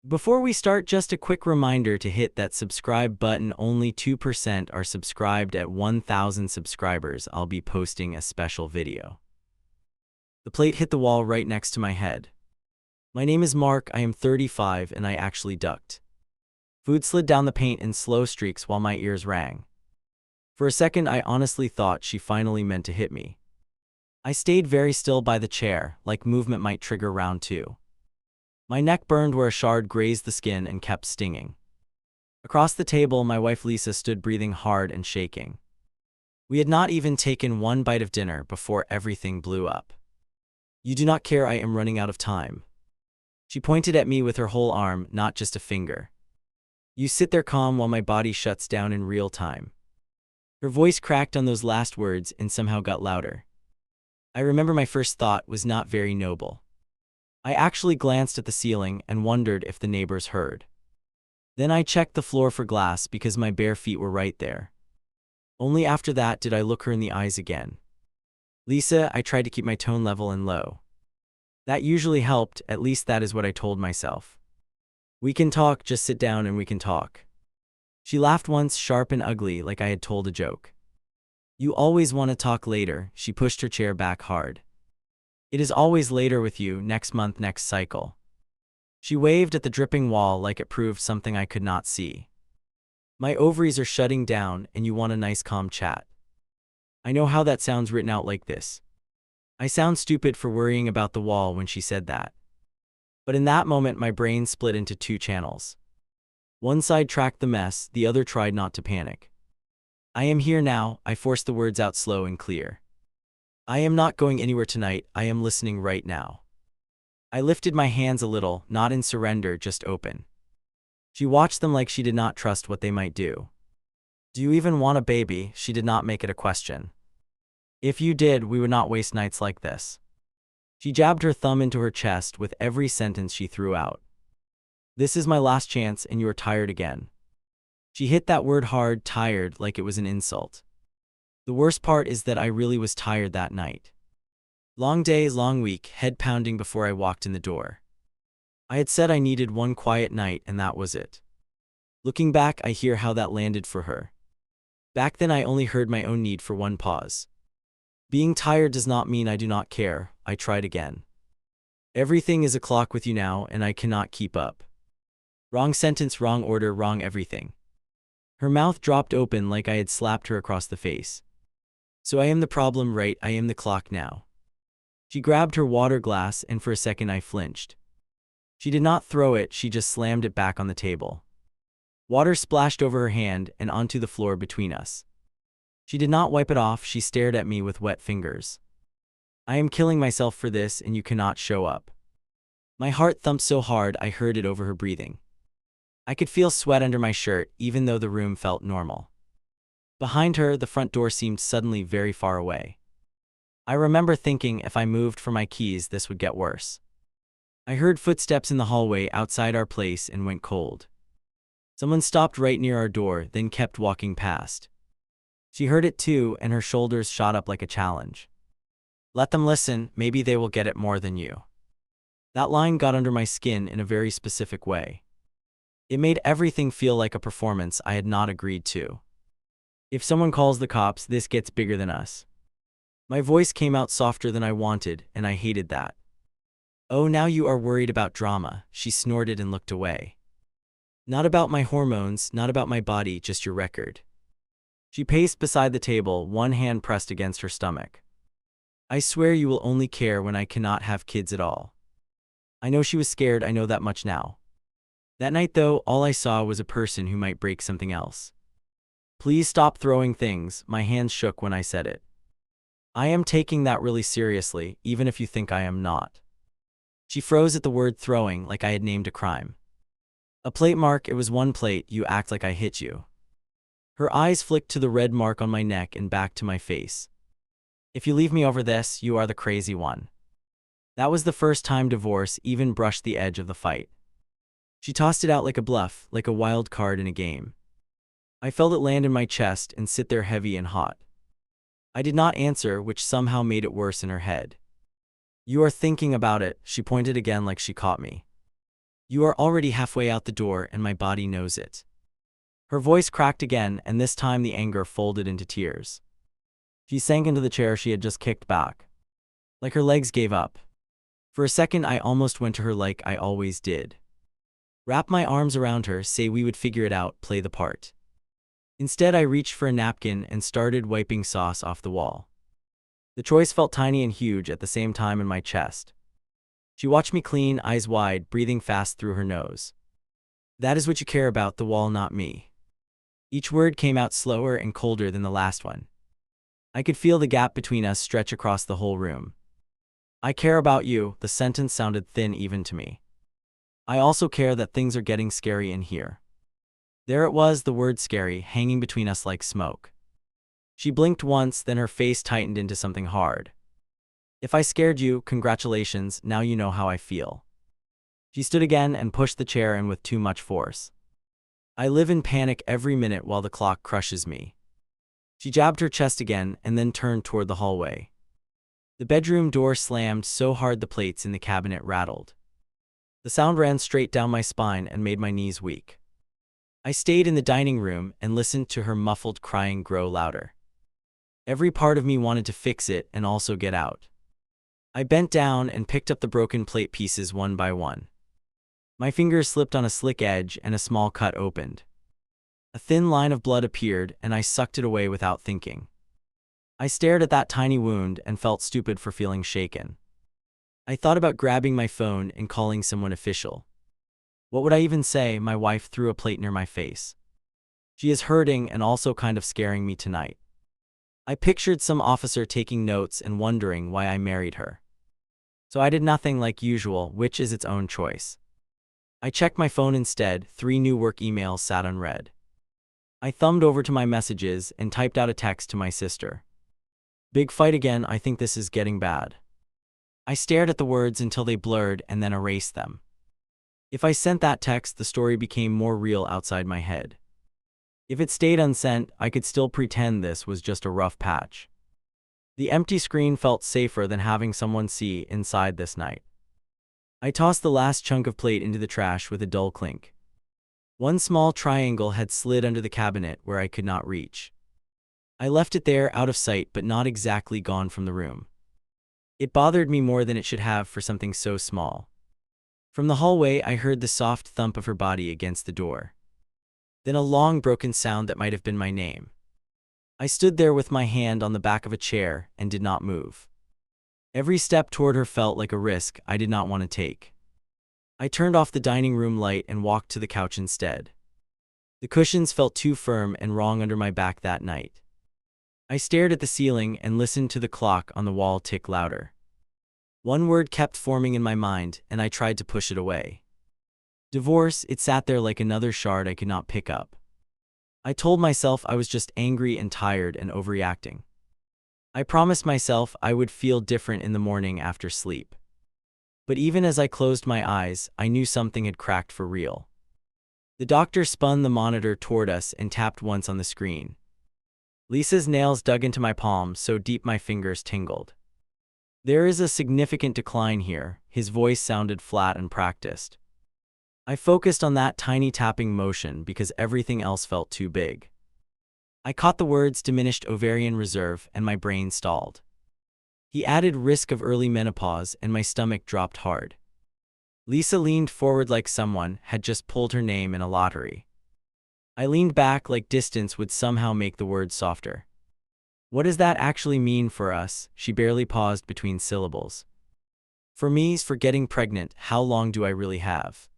Before we start, just a quick reminder to hit that subscribe button. Only 2% are subscribed. At 1,000 subscribers, I'll be posting a special video. The plate hit the wall right next to my head. My name is Mark, I am 35, and I actually ducked. Food slid down the paint in slow streaks while my ears rang. For a second, I honestly thought she finally meant to hit me. I stayed very still by the chair, like movement might trigger round two. My neck burned where a shard grazed the skin and kept stinging. Across the table, my wife Lisa stood breathing hard and shaking. We had not even taken one bite of dinner before everything blew up. "You do not care, I am running out of time." She pointed at me with her whole arm, not just a finger. "You sit there calm while my body shuts down in real time." Her voice cracked on those last words and somehow got louder. I remember my first thought was not very noble. I actually glanced at the ceiling and wondered if the neighbors heard. Then I checked the floor for glass because my bare feet were right there. Only after that did I look her in the eyes again. "Lisa," I tried to keep my tone level and low. That usually helped, at least that is what I told myself. "We can talk, just sit down and we can talk." She laughed once, sharp and ugly, like I had told a joke. "You always want to talk later." She pushed her chair back hard. "It is always later with you, next month, next cycle." She waved at the dripping wall like it proved something I could not see. "My ovaries are shutting down and you want a nice calm chat." I know how that sounds written out like this. I sound stupid for worrying about the wall when she said that. But in that moment my brain split into two channels. One side tracked the mess, the other tried not to panic. "I am here now," I forced the words out slow and clear. "I am not going anywhere tonight, I am listening right now." I lifted my hands a little, not in surrender, just open. She watched them like she did not trust what they might do. "Do you even want a baby?" She did not make it a question. "If you did, we would not waste nights like this." She jabbed her thumb into her chest with every sentence she threw out. "This is my last chance and you are tired again." She hit that word hard, tired, like it was an insult. The worst part is that I really was tired that night. Long day, long week, head pounding before I walked in the door. I had said I needed one quiet night and that was it. Looking back, I hear how that landed for her. Back then I only heard my own need for one pause. "Being tired does not mean I do not care," I tried again. "Everything is a clock with you now and I cannot keep up." Wrong sentence, wrong order, wrong everything. Her mouth dropped open like I had slapped her across the face. "So I am the problem, right? I am the clock now." She grabbed her water glass and for a second I flinched. She did not throw it, she just slammed it back on the table. Water splashed over her hand and onto the floor between us. She did not wipe it off, she stared at me with wet fingers. "I am killing myself for this and you cannot show up." My heart thumped so hard I heard it over her breathing. I could feel sweat under my shirt even though the room felt normal. Behind her, the front door seemed suddenly very far away. I remember thinking if I moved for my keys this would get worse. I heard footsteps in the hallway outside our place and went cold. Someone stopped right near our door, then kept walking past. She heard it too and her shoulders shot up like a challenge. "Let them listen, maybe they will get it more than you." That line got under my skin in a very specific way. It made everything feel like a performance I had not agreed to. "If someone calls the cops, this gets bigger than us." My voice came out softer than I wanted, and I hated that. "Oh, now you are worried about drama," she snorted and looked away. "Not about my hormones, not about my body, just your record." She paced beside the table, one hand pressed against her stomach. "I swear you will only care when I cannot have kids at all." I know she was scared, I know that much now. That night though, all I saw was a person who might break something else. "Please stop throwing things," my hands shook when I said it. "I am taking that really seriously, even if you think I am not." She froze at the word throwing like I had named a crime. "A plate, Mark, it was one plate, you act like I hit you." Her eyes flicked to the red mark on my neck and back to my face. "If you leave me over this, you are the crazy one." That was the first time divorce even brushed the edge of the fight. She tossed it out like a bluff, like a wild card in a game. I felt it land in my chest and sit there heavy and hot. I did not answer, which somehow made it worse in her head. "You are thinking about it," she pointed again like she caught me. You are already halfway out the door and my body knows it. Her voice cracked again, and this time the anger folded into tears. She sank into the chair she had just kicked back. Like her legs gave up. For a second I almost went to her like I always did. Wrap my arms around her, say we would figure it out, play the part. Instead I reached for a napkin and started wiping sauce off the wall. The choice felt tiny and huge at the same time in my chest. She watched me clean, eyes wide, breathing fast through her nose. That is what you care about, the wall, not me. Each word came out slower and colder than the last one. I could feel the gap between us stretch across the whole room. I care about you, the sentence sounded thin even to me. I also care that things are getting scary in here. There it was, the word scary, hanging between us like smoke. She blinked once, then her face tightened into something hard. If I scared you, congratulations, now you know how I feel. She stood again and pushed the chair in with too much force. I live in panic every minute while the clock crushes me. She jabbed her chest again and then turned toward the hallway. The bedroom door slammed so hard the plates in the cabinet rattled. The sound ran straight down my spine and made my knees weak. I stayed in the dining room and listened to her muffled crying grow louder. Every part of me wanted to fix it and also get out. I bent down and picked up the broken plate pieces one by one. My fingers slipped on a slick edge and a small cut opened. A thin line of blood appeared and I sucked it away without thinking. I stared at that tiny wound and felt stupid for feeling shaken. I thought about grabbing my phone and calling someone official. What would I even say? My wife threw a plate near my face. She is hurting and also kind of scaring me tonight. I pictured some officer taking notes and wondering why I married her. So I did nothing like usual, which is its own choice. I checked my phone instead. 3 new work emails sat unread. I thumbed over to my messages and typed out a text to my sister. Big fight again, I think this is getting bad. I stared at the words until they blurred and then erased them. If I sent that text, the story became more real outside my head. If it stayed unsent, I could still pretend this was just a rough patch. The empty screen felt safer than having someone see inside this night. I tossed the last chunk of plate into the trash with a dull clink. One small triangle had slid under the cabinet where I could not reach. I left it there, out of sight, but not exactly gone from the room. It bothered me more than it should have for something so small. From the hallway, I heard the soft thump of her body against the door. Then a long, broken sound that might have been my name. I stood there with my hand on the back of a chair and did not move. Every step toward her felt like a risk I did not want to take. I turned off the dining room light and walked to the couch instead. The cushions felt too firm and wrong under my back that night. I stared at the ceiling and listened to the clock on the wall tick louder. One word kept forming in my mind, and I tried to push it away. Divorce. It sat there like another shard I could not pick up. I told myself I was just angry and tired and overreacting. I promised myself I would feel different in the morning after sleep. But even as I closed my eyes, I knew something had cracked for real. The doctor spun the monitor toward us and tapped once on the screen. Lisa's nails dug into my palm so deep my fingers tingled. There is a significant decline here. His voice sounded flat and practiced. I focused on that tiny tapping motion because everything else felt too big. I caught the words diminished ovarian reserve and my brain stalled. He added risk of early menopause and my stomach dropped hard. Lisa leaned forward like someone had just pulled her name in a lottery. I leaned back like distance would somehow make the words softer. What does that actually mean for us? She barely paused between syllables. For me, for getting pregnant, how long do I really have?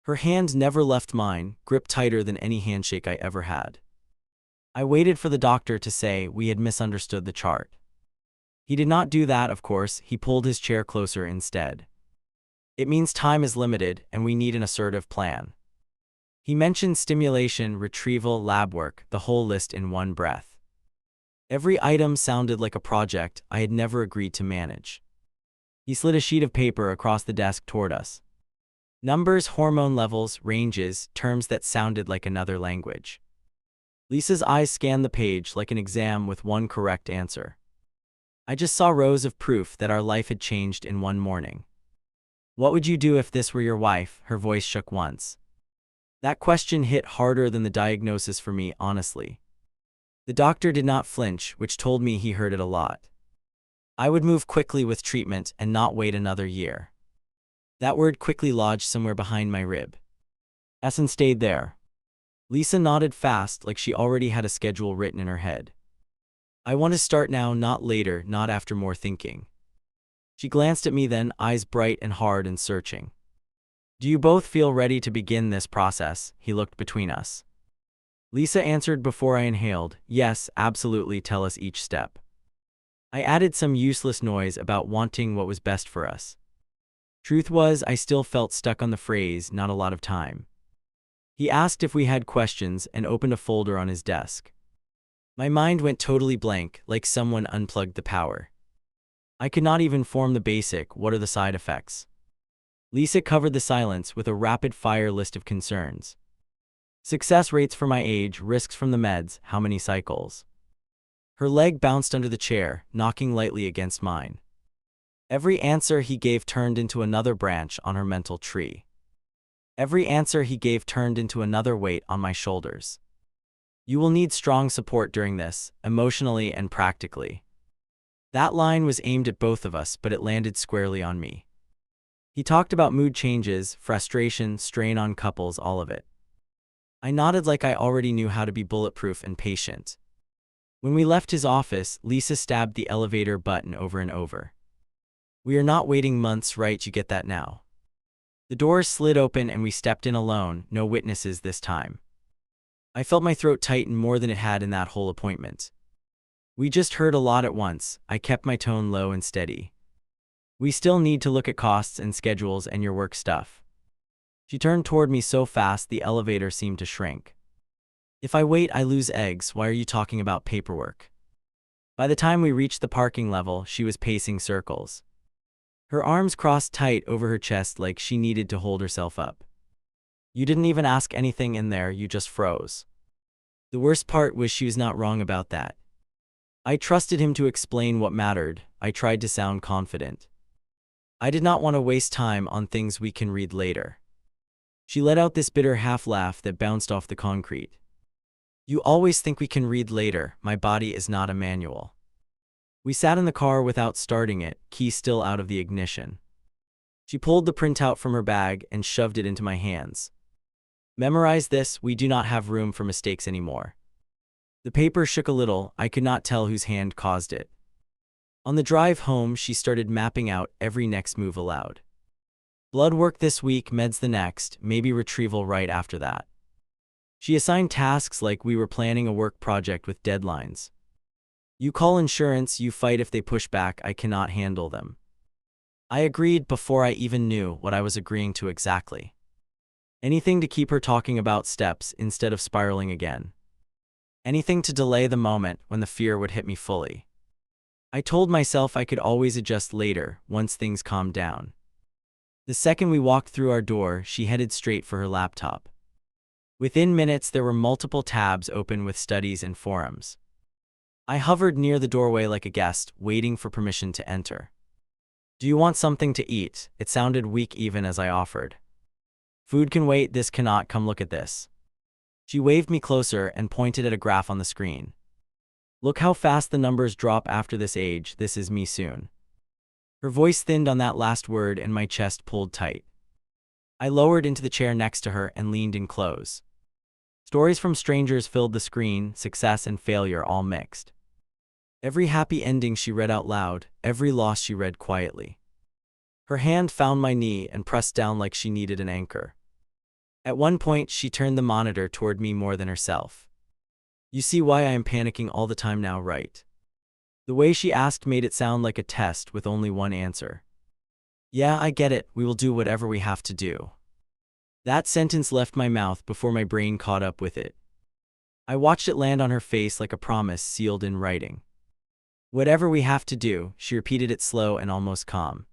Her hand never left mine, gripped tighter than any handshake I ever had. I waited for the doctor to say we had misunderstood the chart. He did not do that, of course. He pulled his chair closer instead. It means time is limited and we need an assertive plan. He mentioned stimulation, retrieval, lab work, the whole list in one breath. Every item sounded like a project I had never agreed to manage. He slid a sheet of paper across the desk toward us. Numbers, hormone levels, ranges, terms that sounded like another language. Lisa's eyes scanned the page like an exam with one correct answer. I just saw rows of proof that our life had changed in one morning. What would you do if this were your wife? Her voice shook once. That question hit harder than the diagnosis for me, honestly. The doctor did not flinch, which told me he heard it a lot. I would move quickly with treatment and not wait another year. That word quickly lodged somewhere behind my rib. Essen stayed there. Lisa nodded fast, like she already had a schedule written in her head. I want to start now, not later, not after more thinking. She glanced at me then, eyes bright and hard and searching. Do you both feel ready to begin this process? He looked between us. Lisa answered before I inhaled, yes, absolutely, tell us each step. I added some useless noise about wanting what was best for us. Truth was, I still felt stuck on the phrase, not a lot of time. He asked if we had questions and opened a folder on his desk. My mind went totally blank, like someone unplugged the power. I could not even form the basic, what are the side effects? Lisa covered the silence with a rapid-fire list of concerns. Success rates for my age, risks from the meds, how many cycles? Her leg bounced under the chair, knocking lightly against mine. Every answer he gave turned into another branch on her mental tree. Every answer he gave turned into another weight on my shoulders. You will need strong support during this, emotionally and practically. That line was aimed at both of us, but it landed squarely on me. He talked about mood changes, frustration, strain on couples, all of it. I nodded like I already knew how to be bulletproof and patient. When we left his office, Lisa stabbed the elevator button over and over. We are not waiting months, right? You get that now. The doors slid open and we stepped in alone, no witnesses this time. I felt my throat tighten more than it had in that whole appointment. We just heard a lot at once. I kept my tone low and steady. We still need to look at costs and schedules and your work stuff. She turned toward me so fast the elevator seemed to shrink. If I wait, I lose eggs. Why are you talking about paperwork? By the time we reached the parking level, she was pacing circles. Her arms crossed tight over her chest like she needed to hold herself up. You didn't even ask anything in there, you just froze. The worst part was she was not wrong about that. I trusted him to explain what mattered. I tried to sound confident. I did not want to waste time on things we can read later. She let out this bitter half-laugh that bounced off the concrete. You always think we can read later. My body is not a manual. We sat in the car without starting it, key still out of the ignition. She pulled the printout from her bag and shoved it into my hands. Memorize this, we do not have room for mistakes anymore. The paper shook a little, I could not tell whose hand caused it. On the drive home, she started mapping out every next move aloud. Blood work this week, meds the next, maybe retrieval right after that. She assigned tasks like we were planning a work project with deadlines. You call insurance, you fight if they push back, I cannot handle them. I agreed before I even knew what I was agreeing to exactly. Anything to keep her talking about steps instead of spiraling again. Anything to delay the moment when the fear would hit me fully. I told myself I could always adjust later, once things calmed down. The second we walked through our door, she headed straight for her laptop. Within minutes, there were multiple tabs open with studies and forums. I hovered near the doorway like a guest, waiting for permission to enter. Do you want something to eat? It sounded weak even as I offered. Food can wait, this cannot, come look at this. She waved me closer and pointed at a graph on the screen. Look how fast the numbers drop after this age, this is me soon. Her voice thinned on that last word and my chest pulled tight. I lowered into the chair next to her and leaned in close. Stories from strangers filled the screen, success and failure all mixed. Every happy ending she read out loud, every loss she read quietly. Her hand found my knee and pressed down like she needed an anchor. At one point, she turned the monitor toward me more than herself. You see why I am panicking all the time now, right? The way she asked made it sound like a test with only one answer. Yeah, I get it, we will do whatever we have to do. That sentence left my mouth before my brain caught up with it. I watched it land on her face like a promise sealed in writing. Whatever we have to do, she repeated it slow and almost calm.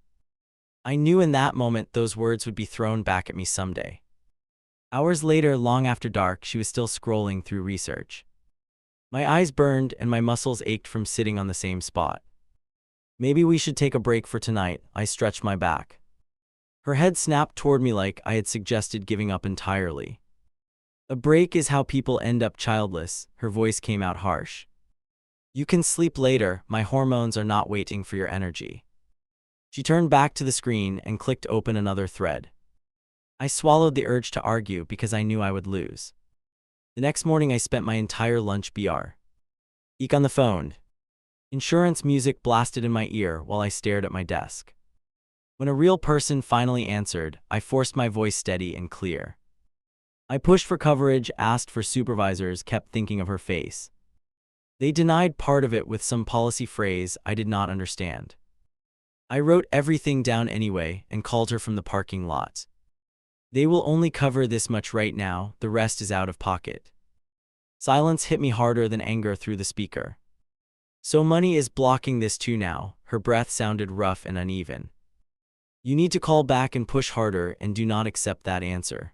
I knew in that moment those words would be thrown back at me someday. Hours later, long after dark, she was still scrolling through research. My eyes burned and my muscles ached from sitting on the same spot. Maybe we should take a break for tonight, I stretched my back. Her head snapped toward me like I had suggested giving up entirely. A break is how people end up childless, her voice came out harsh. You can sleep later, my hormones are not waiting for your energy. She turned back to the screen and clicked open another thread. I swallowed the urge to argue because I knew I would lose. The next morning I spent my entire lunch eek on the phone. Insurance music blasted in my ear while I stared at my desk. When a real person finally answered, I forced my voice steady and clear. I pushed for coverage, asked for supervisors, kept thinking of her face. They denied part of it with some policy phrase I did not understand. I wrote everything down anyway and called her from the parking lot. They will only cover this much right now, the rest is out of pocket. Silence hit me harder than anger through the speaker. So money is blocking this too now, her breath sounded rough and uneven. You need to call back and push harder and do not accept that answer.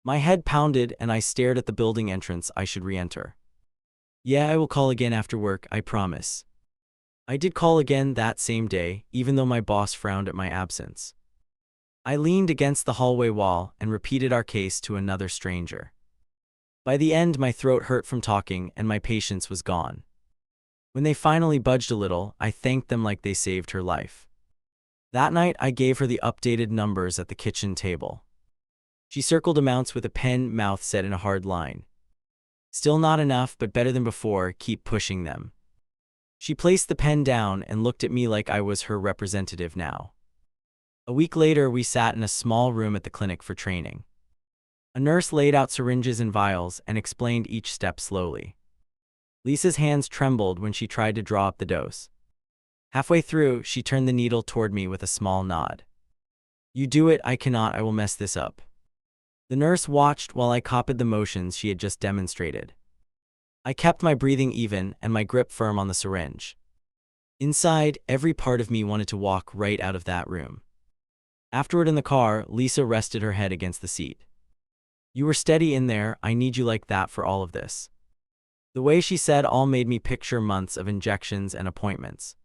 My head pounded and I stared at the building entrance I should re-enter. Yeah, I will call again after work, I promise. I did call again that same day, even though my boss frowned at my absence. I leaned against the hallway wall and repeated our case to another stranger. By the end, my throat hurt from talking and my patience was gone. When they finally budged a little, I thanked them like they saved her life. That night, I gave her the updated numbers at the kitchen table. She circled amounts with a pen, mouth set in a hard line. Still not enough, but better than before, keep pushing them. She placed the pen down and looked at me like I was her representative now. A week later, we sat in a small room at the clinic for training. A nurse laid out syringes and vials and explained each step slowly. Lisa's hands trembled when she tried to draw up the dose. Halfway through, she turned the needle toward me with a small nod. You do it, I cannot, I will mess this up. The nurse watched while I copied the motions she had just demonstrated. I kept my breathing even and my grip firm on the syringe. Inside, every part of me wanted to walk right out of that room. Afterward in the car, Lisa rested her head against the seat. You were steady in there, I need you like that for all of this. The way she said all made me picture months of injections and appointments.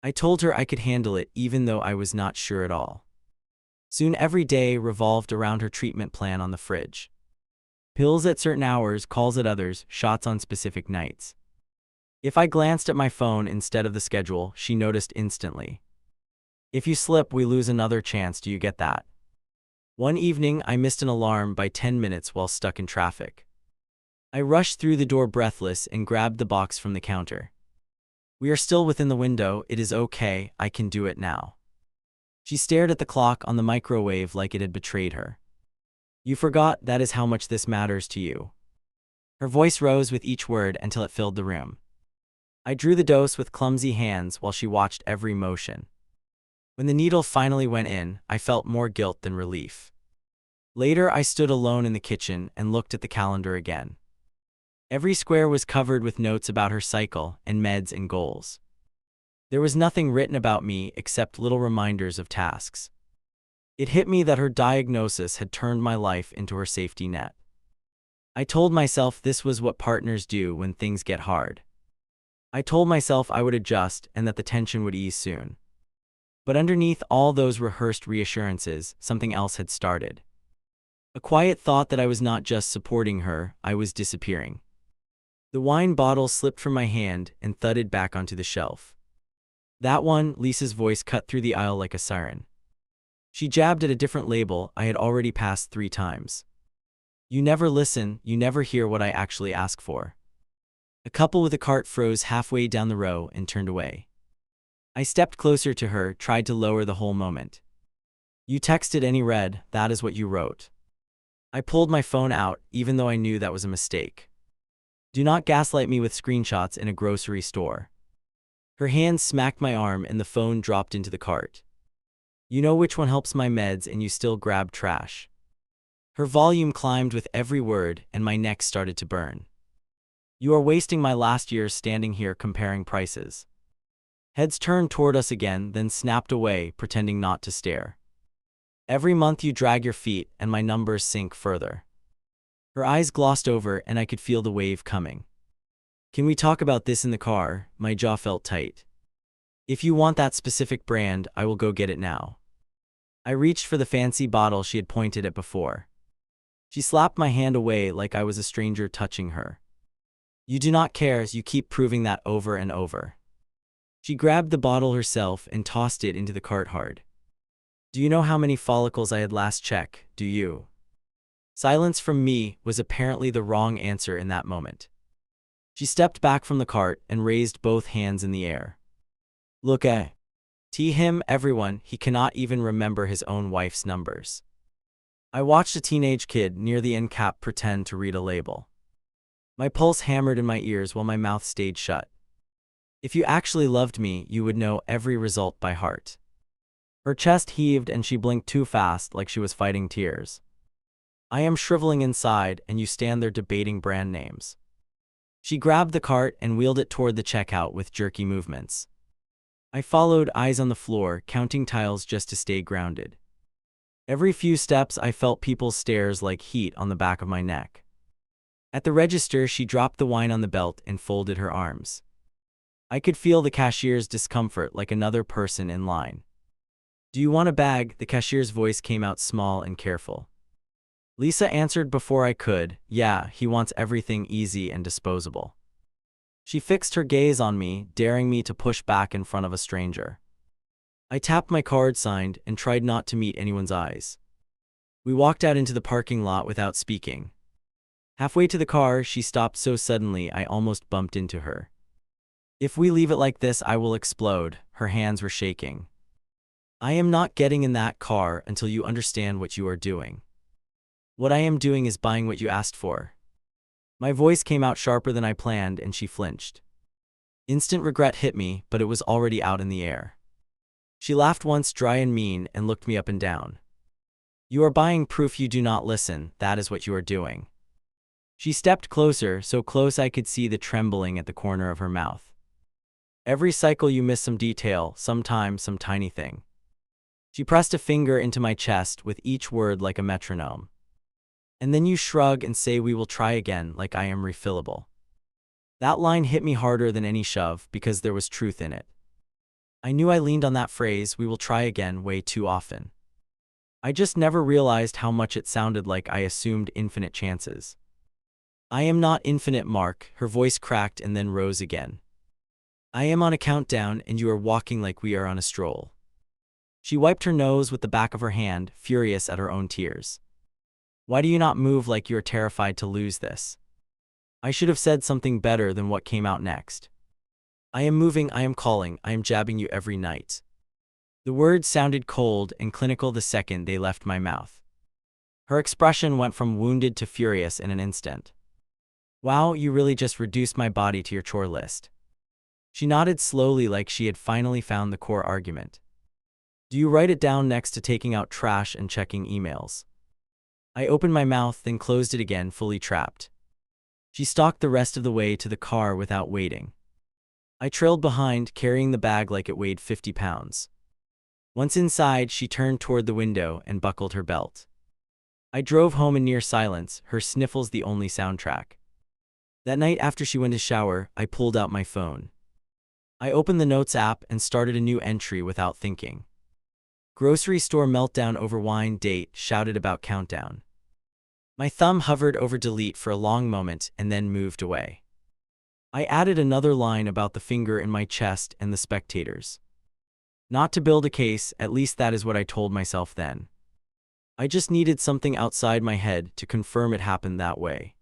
I told her I could handle it even though I was not sure at all. Soon every day revolved around her treatment plan on the fridge. Pills at certain hours, calls at others, shots on specific nights. If I glanced at my phone instead of the schedule, she noticed instantly. If you slip, we lose another chance, do you get that? One evening, I missed an alarm by 10 minutes while stuck in traffic. I rushed through the door breathless and grabbed the box from the counter. We are still within the window, it is okay, I can do it now. She stared at the clock on the microwave like it had betrayed her. You forgot, that is how much this matters to you. Her voice rose with each word until it filled the room. I drew the dose with clumsy hands while she watched every motion. When the needle finally went in, I felt more guilt than relief. Later, I stood alone in the kitchen and looked at the calendar again. Every square was covered with notes about her cycle and meds and goals. There was nothing written about me except little reminders of tasks. It hit me that her diagnosis had turned my life into her safety net. I told myself this was what partners do when things get hard. I told myself I would adjust and that the tension would ease soon. But underneath all those rehearsed reassurances, something else had started. A quiet thought that I was not just supporting her, I was disappearing. The wine bottle slipped from my hand and thudded back onto the shelf. That one, Lisa's voice cut through the aisle like a siren. She jabbed at a different label I had already passed 3 times. You never listen, you never hear what I actually ask for. A couple with a cart froze halfway down the row and turned away. I stepped closer to her, tried to lower the whole moment. You texted and he read, that is what you wrote. I pulled my phone out, even though I knew that was a mistake. Do not gaslight me with screenshots in a grocery store. Her hand smacked my arm and the phone dropped into the cart. You know which one helps my meds and you still grab trash. Her volume climbed with every word and my neck started to burn. You are wasting my last years standing here comparing prices. Heads turned toward us again, then snapped away, pretending not to stare. Every month you drag your feet and my numbers sink further. Her eyes glossed over and I could feel the wave coming. Can we talk about this in the car? My jaw felt tight. If you want that specific brand, I will go get it now. I reached for the fancy bottle she had pointed at before. She slapped my hand away like I was a stranger touching her. You do not care, you keep proving that over and over. She grabbed the bottle herself and tossed it into the cart hard. Do you know how many follicles I had last check, do you? Silence from me was apparently the wrong answer in that moment. She stepped back from the cart and raised both hands in the air. Look at him, everyone, he cannot even remember his own wife's numbers. I watched a teenage kid near the end cap pretend to read a label. My pulse hammered in my ears while my mouth stayed shut. If you actually loved me, you would know every result by heart. Her chest heaved and she blinked too fast like she was fighting tears. I am shriveling inside and you stand there debating brand names. She grabbed the cart and wheeled it toward the checkout with jerky movements. I followed, eyes on the floor, counting tiles just to stay grounded. Every few steps I felt people's stares like heat on the back of my neck. At the register, she dropped the wine on the belt and folded her arms. I could feel the cashier's discomfort like another person in line. Do you want a bag? The cashier's voice came out small and careful. Lisa answered before I could. Yeah, he wants everything easy and disposable. She fixed her gaze on me, daring me to push back in front of a stranger. I tapped my card signed and tried not to meet anyone's eyes. We walked out into the parking lot without speaking. Halfway to the car, she stopped so suddenly I almost bumped into her. If we leave it like this, I will explode. Her hands were shaking. I am not getting in that car until you understand what you are doing. What I am doing is buying what you asked for. My voice came out sharper than I planned and she flinched. Instant regret hit me, but it was already out in the air. She laughed once, dry and mean, and looked me up and down. You are buying proof you do not listen, that is what you are doing. She stepped closer, so close I could see the trembling at the corner of her mouth. Every cycle you miss some detail, sometime some tiny thing. She pressed a finger into my chest with each word like a metronome. And then you shrug and say we will try again like I am refillable. That line hit me harder than any shove because there was truth in it. I knew I leaned on that phrase, we will try again, way too often. I just never realized how much it sounded like I assumed infinite chances. I am not infinite, Mark. Her voice cracked and then rose again. I am on a countdown and you are walking like we are on a stroll. She wiped her nose with the back of her hand, furious at her own tears. Why do you not move like you are terrified to lose this? I should have said something better than what came out next. I am moving, I am calling, I am jabbing you every night. The words sounded cold and clinical the second they left my mouth. Her expression went from wounded to furious in an instant. Wow, you really just reduced my body to your chore list. She nodded slowly like she had finally found the core argument. Do you write it down next to taking out trash and checking emails? I opened my mouth, then closed it again, fully trapped. She stalked the rest of the way to the car without waiting. I trailed behind, carrying the bag like it weighed 50 pounds. Once inside, she turned toward the window and buckled her belt. I drove home in near silence, her sniffles the only soundtrack. That night after she went to shower, I pulled out my phone. I opened the Notes app and started a new entry without thinking. Grocery store meltdown over wine date, shouted about countdown. My thumb hovered over delete for a long moment and then moved away. I added another line about the finger in my chest and the spectators. Not to build a case, at least that is what I told myself then. I just needed something outside my head to confirm it happened that way.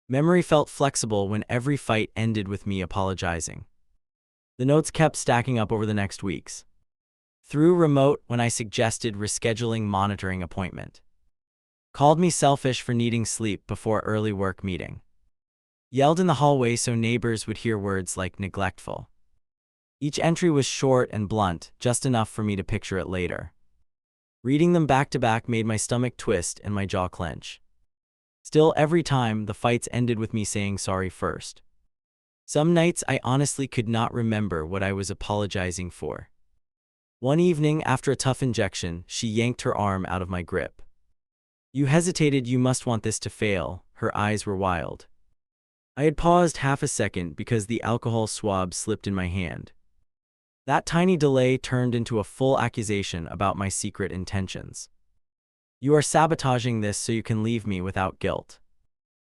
Memory felt flexible when every fight ended with me apologizing. The notes kept stacking up over the next weeks. Through remote when I suggested rescheduling monitoring appointment. Called me selfish for needing sleep before early work meeting. Yelled in the hallway so neighbors would hear words like neglectful. Each entry was short and blunt, just enough for me to picture it later. Reading them back to back made my stomach twist and my jaw clench. Still, every time, the fights ended with me saying sorry first. Some nights I honestly could not remember what I was apologizing for. One evening, after a tough injection, she yanked her arm out of my grip. You hesitated, you must want this to fail. Her eyes were wild. I had paused half a second because the alcohol swab slipped in my hand. That tiny delay turned into a full accusation about my secret intentions. You are sabotaging this so you can leave me without guilt.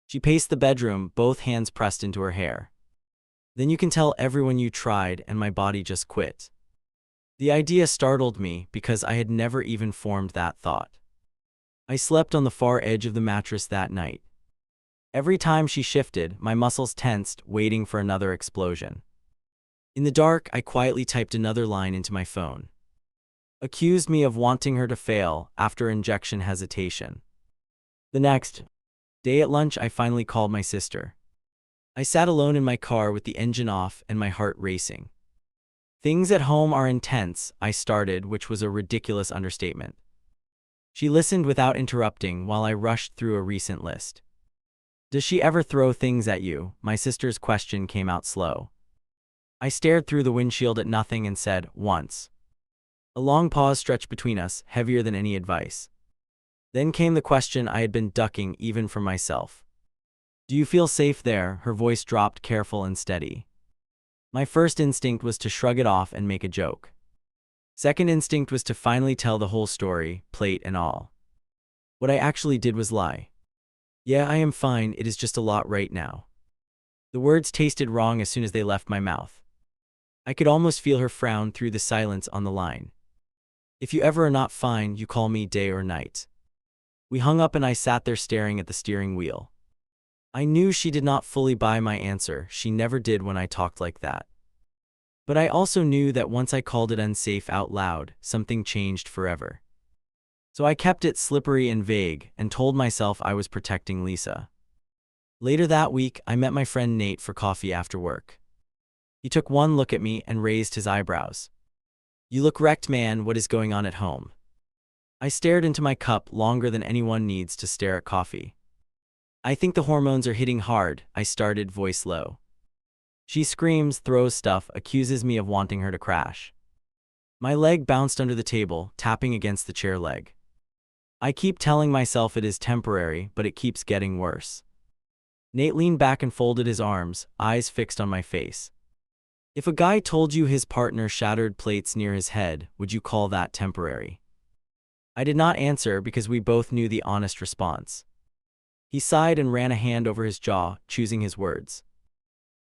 She paced the bedroom, both hands pressed into her hair. Then you can tell everyone you tried and my body just quit. The idea startled me because I had never even formed that thought. I slept on the far edge of the mattress that night. Every time she shifted, my muscles tensed, waiting for another explosion. In the dark, I quietly typed another line into my phone. Accused me of wanting her to fail after injection hesitation. The next day at lunch, I finally called my sister. I sat alone in my car with the engine off and my heart racing. Things at home are intense, I started, which was a ridiculous understatement. She listened without interrupting while I rushed through a recent list. Does she ever throw things at you? My sister's question came out slow. I stared through the windshield at nothing and said, once. A long pause stretched between us, heavier than any advice. Then came the question I had been ducking even from myself. Do you feel safe there? Her voice dropped, careful and steady. My first instinct was to shrug it off and make a joke. Second instinct was to finally tell the whole story, plate and all. What I actually did was lie. Yeah, I am fine, it is just a lot right now. The words tasted wrong as soon as they left my mouth. I could almost feel her frown through the silence on the line. If you ever are not fine, you call me day or night. We hung up and I sat there staring at the steering wheel. I knew she did not fully buy my answer, she never did when I talked like that. But I also knew that once I called it unsafe out loud, something changed forever. So I kept it slippery and vague, and told myself I was protecting Lisa. Later that week, I met my friend Nate for coffee after work. He took one look at me and raised his eyebrows. You look wrecked, man, what is going on at home? I stared into my cup longer than anyone needs to stare at coffee. I think the hormones are hitting hard, I started, voice low. She screams, throws stuff, accuses me of wanting her to crash. My leg bounced under the table, tapping against the chair leg. I keep telling myself it is temporary, but it keeps getting worse. Nate leaned back and folded his arms, eyes fixed on my face. If a guy told you his partner shattered plates near his head, would you call that temporary? I did not answer because we both knew the honest response. He sighed and ran a hand over his jaw, choosing his words.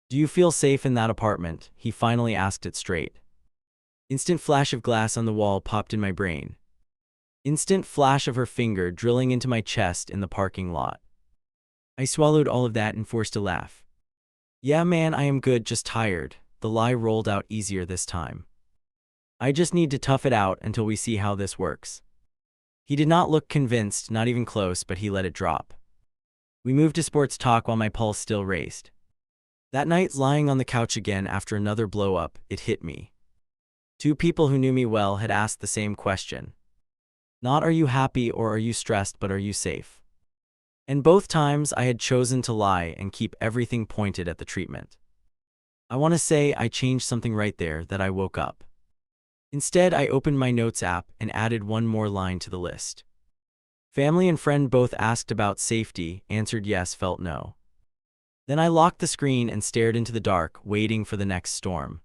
Do you feel safe in that apartment? He finally asked it straight. Instant flash of glass on the wall popped in my brain. Instant flash of her finger drilling into my chest in the parking lot. I swallowed all of that and forced a laugh. Yeah man, I am good, just tired. The lie rolled out easier this time. I just need to tough it out until we see how this works. He did not look convinced, not even close, but he let it drop. We moved to sports talk while my pulse still raced. That night, lying on the couch again after another blow-up, it hit me. Two people who knew me well had asked the same question. Not are you happy or are you stressed, but are you safe? And both times I had chosen to lie and keep everything pointed at the treatment. I want to say I changed something right there that I woke up. Instead, I opened my notes app and added one more line to the list. Family and friend both asked about safety, answered yes, felt no. Then I locked the screen and stared into the dark, waiting for the next storm.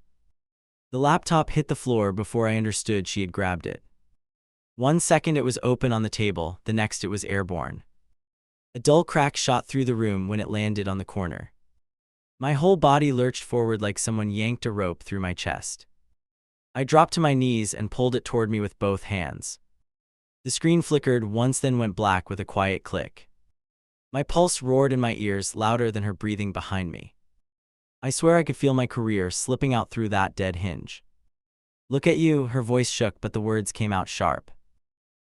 The laptop hit the floor before I understood she had grabbed it. 1 second it was open on the table, the next it was airborne. A dull crack shot through the room when it landed on the corner. My whole body lurched forward like someone yanked a rope through my chest. I dropped to my knees and pulled it toward me with both hands. The screen flickered once, then went black with a quiet click. My pulse roared in my ears, louder than her breathing behind me. I swear I could feel my career slipping out through that dead hinge. Look at you, her voice shook, but the words came out sharp.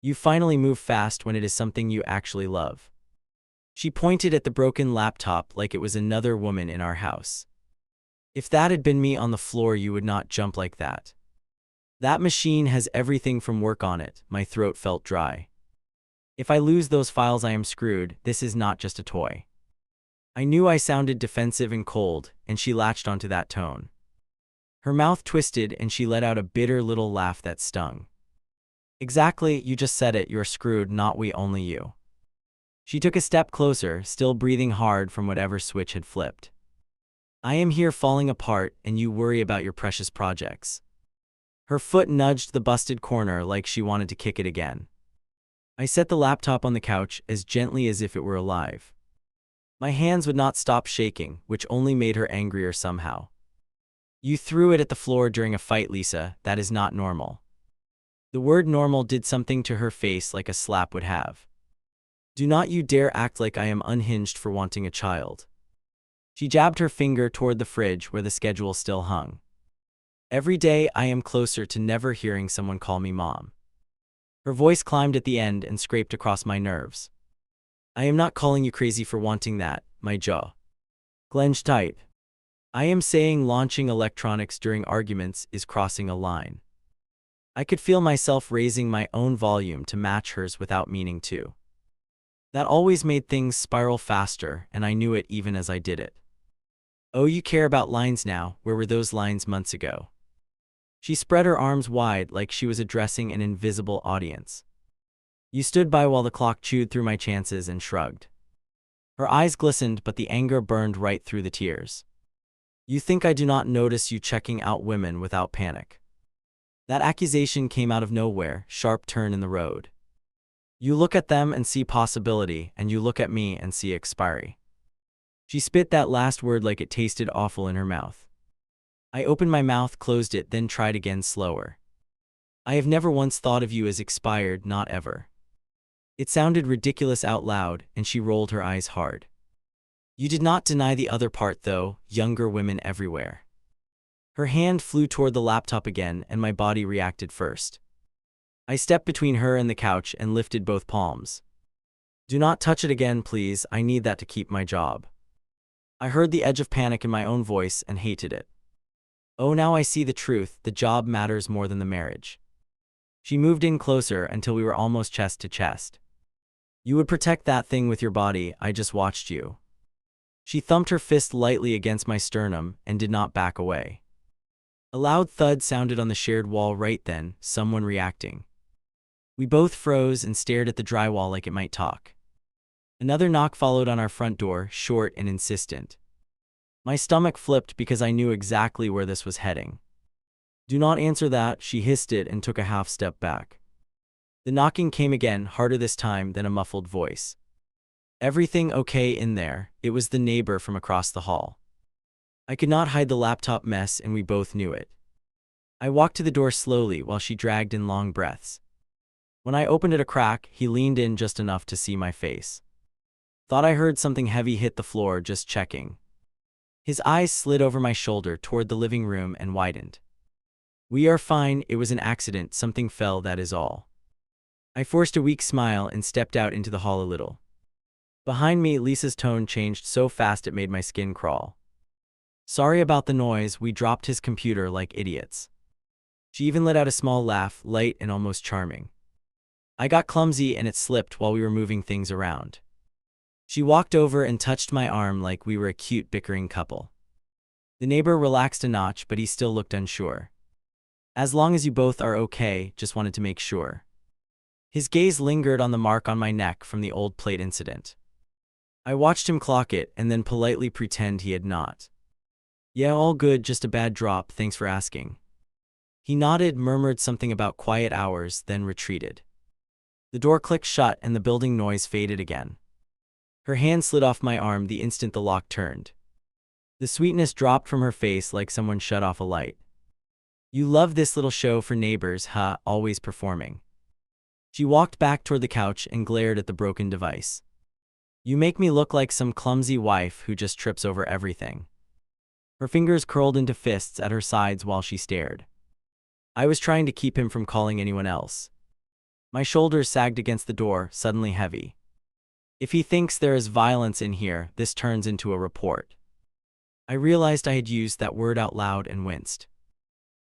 You finally move fast when it is something you actually love. She pointed at the broken laptop like it was another woman in our house. If that had been me on the floor, you would not jump like that. That machine has everything from work on it. My throat felt dry. If I lose those files, I am screwed. This is not just a toy. I knew I sounded defensive and cold, and she latched onto that tone. Her mouth twisted and she let out a bitter little laugh that stung. Exactly, you just said it, you're screwed, not we, only you. She took a step closer, still breathing hard from whatever switch had flipped. I am here falling apart and you worry about your precious projects. Her foot nudged the busted corner like she wanted to kick it again. I set the laptop on the couch as gently as if it were alive. My hands would not stop shaking, which only made her angrier somehow. You threw it at the floor during a fight, Lisa. That is not normal. The word normal did something to her face like a slap would have. Do not you dare act like I am unhinged for wanting a child. She jabbed her finger toward the fridge where the schedule still hung. Every day I am closer to never hearing someone call me mom. Her voice climbed at the end and scraped across my nerves. I am not calling you crazy for wanting that. My jaw clenched tight. I am saying launching electronics during arguments is crossing a line. I could feel myself raising my own volume to match hers without meaning to. That always made things spiral faster, and I knew it even as I did it. Oh, you care about lines now. Where were those lines months ago? She spread her arms wide like she was addressing an invisible audience. You stood by while the clock chewed through my chances and shrugged. Her eyes glistened, but the anger burned right through the tears. You think I do not notice you checking out women without panic? That accusation came out of nowhere, sharp turn in the road. You look at them and see possibility, and you look at me and see expiry. She spit that last word like it tasted awful in her mouth. I opened my mouth, closed it, then tried again slower. I have never once thought of you as expired, not ever. It sounded ridiculous out loud, and she rolled her eyes hard. You did not deny the other part though, younger women everywhere. Her hand flew toward the laptop again, and my body reacted first. I stepped between her and the couch and lifted both palms. Do not touch it again, please. I need that to keep my job. I heard the edge of panic in my own voice and hated it. Oh, now I see the truth. The job matters more than the marriage. She moved in closer until we were almost chest to chest. You would protect that thing with your body. I just watched you. She thumped her fist lightly against my sternum and did not back away. A loud thud sounded on the shared wall right then, someone reacting. We both froze and stared at the drywall like it might talk. Another knock followed on our front door, short and insistent. My stomach flipped because I knew exactly where this was heading. Do not answer that, she hissed it and took a half step back. The knocking came again, harder this time than a muffled voice. Everything okay in there? It was the neighbor from across the hall. I could not hide the laptop mess, and we both knew it. I walked to the door slowly while she dragged in long breaths. When I opened it a crack, he leaned in just enough to see my face. Thought I heard something heavy hit the floor, just checking. His eyes slid over my shoulder toward the living room and widened. We are fine, it was an accident, something fell, that is all. I forced a weak smile and stepped out into the hall a little. Behind me, Lisa's tone changed so fast it made my skin crawl. Sorry about the noise, we dropped his computer like idiots. She even let out a small laugh, light and almost charming. I got clumsy and it slipped while we were moving things around. She walked over and touched my arm like we were a cute bickering couple. The neighbor relaxed a notch, but he still looked unsure. As long as you both are okay, just wanted to make sure. His gaze lingered on the mark on my neck from the old plate incident. I watched him clock it and then politely pretend he had not. Yeah, all good, just a bad drop, thanks for asking. He nodded, murmured something about quiet hours, then retreated. The door clicked shut and the building noise faded again. Her hand slid off my arm the instant the lock turned. The sweetness dropped from her face like someone shut off a light. You love this little show for neighbors, huh? Always performing. She walked back toward the couch and glared at the broken device. You make me look like some clumsy wife who just trips over everything. Her fingers curled into fists at her sides while she stared. I was trying to keep him from calling anyone else. My shoulders sagged against the door, suddenly heavy. If he thinks there is violence in here, this turns into a report. I realized I had used that word out loud and winced.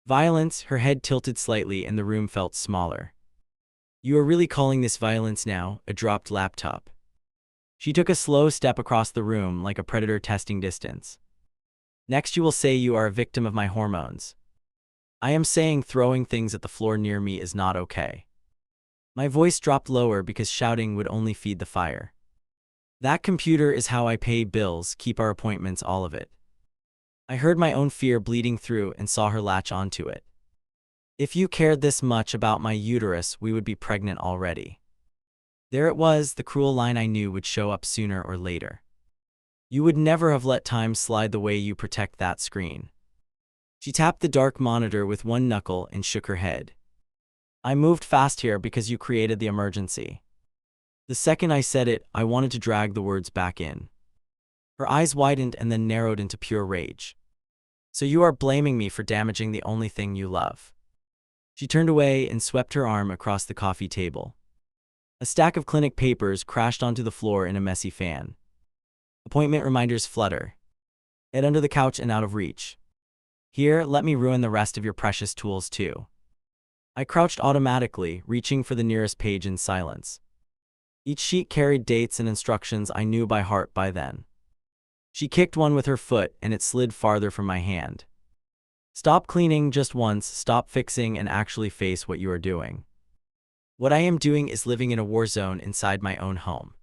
Violence, her head tilted slightly and the room felt smaller. You are really calling this violence now? A dropped laptop. She took a slow step across the room like a predator testing distance. Next you will say you are a victim of my hormones. I am saying throwing things at the floor near me is not okay. My voice dropped lower because shouting would only feed the fire. That computer is how I pay bills, keep our appointments, all of it. I heard my own fear bleeding through and saw her latch onto it. If you cared this much about my uterus, we would be pregnant already. There it was, the cruel line I knew would show up sooner or later. You would never have let time slide the way you protect that screen. She tapped the dark monitor with one knuckle and shook her head. I moved fast here because you created the emergency. The second I said it, I wanted to drag the words back in. Her eyes widened and then narrowed into pure rage. So you are blaming me for damaging the only thing you love. She turned away and swept her arm across the coffee table. A stack of clinic papers crashed onto the floor in a messy fan. Appointment reminders flutter. Head under the couch and out of reach. Here, let me ruin the rest of your precious tools too. I crouched automatically, reaching for the nearest page in silence. Each sheet carried dates and instructions I knew by heart by then. She kicked one with her foot and it slid farther from my hand. Stop cleaning just once, stop fixing, and actually face what you are doing. What I am doing is living in a war zone inside my own home.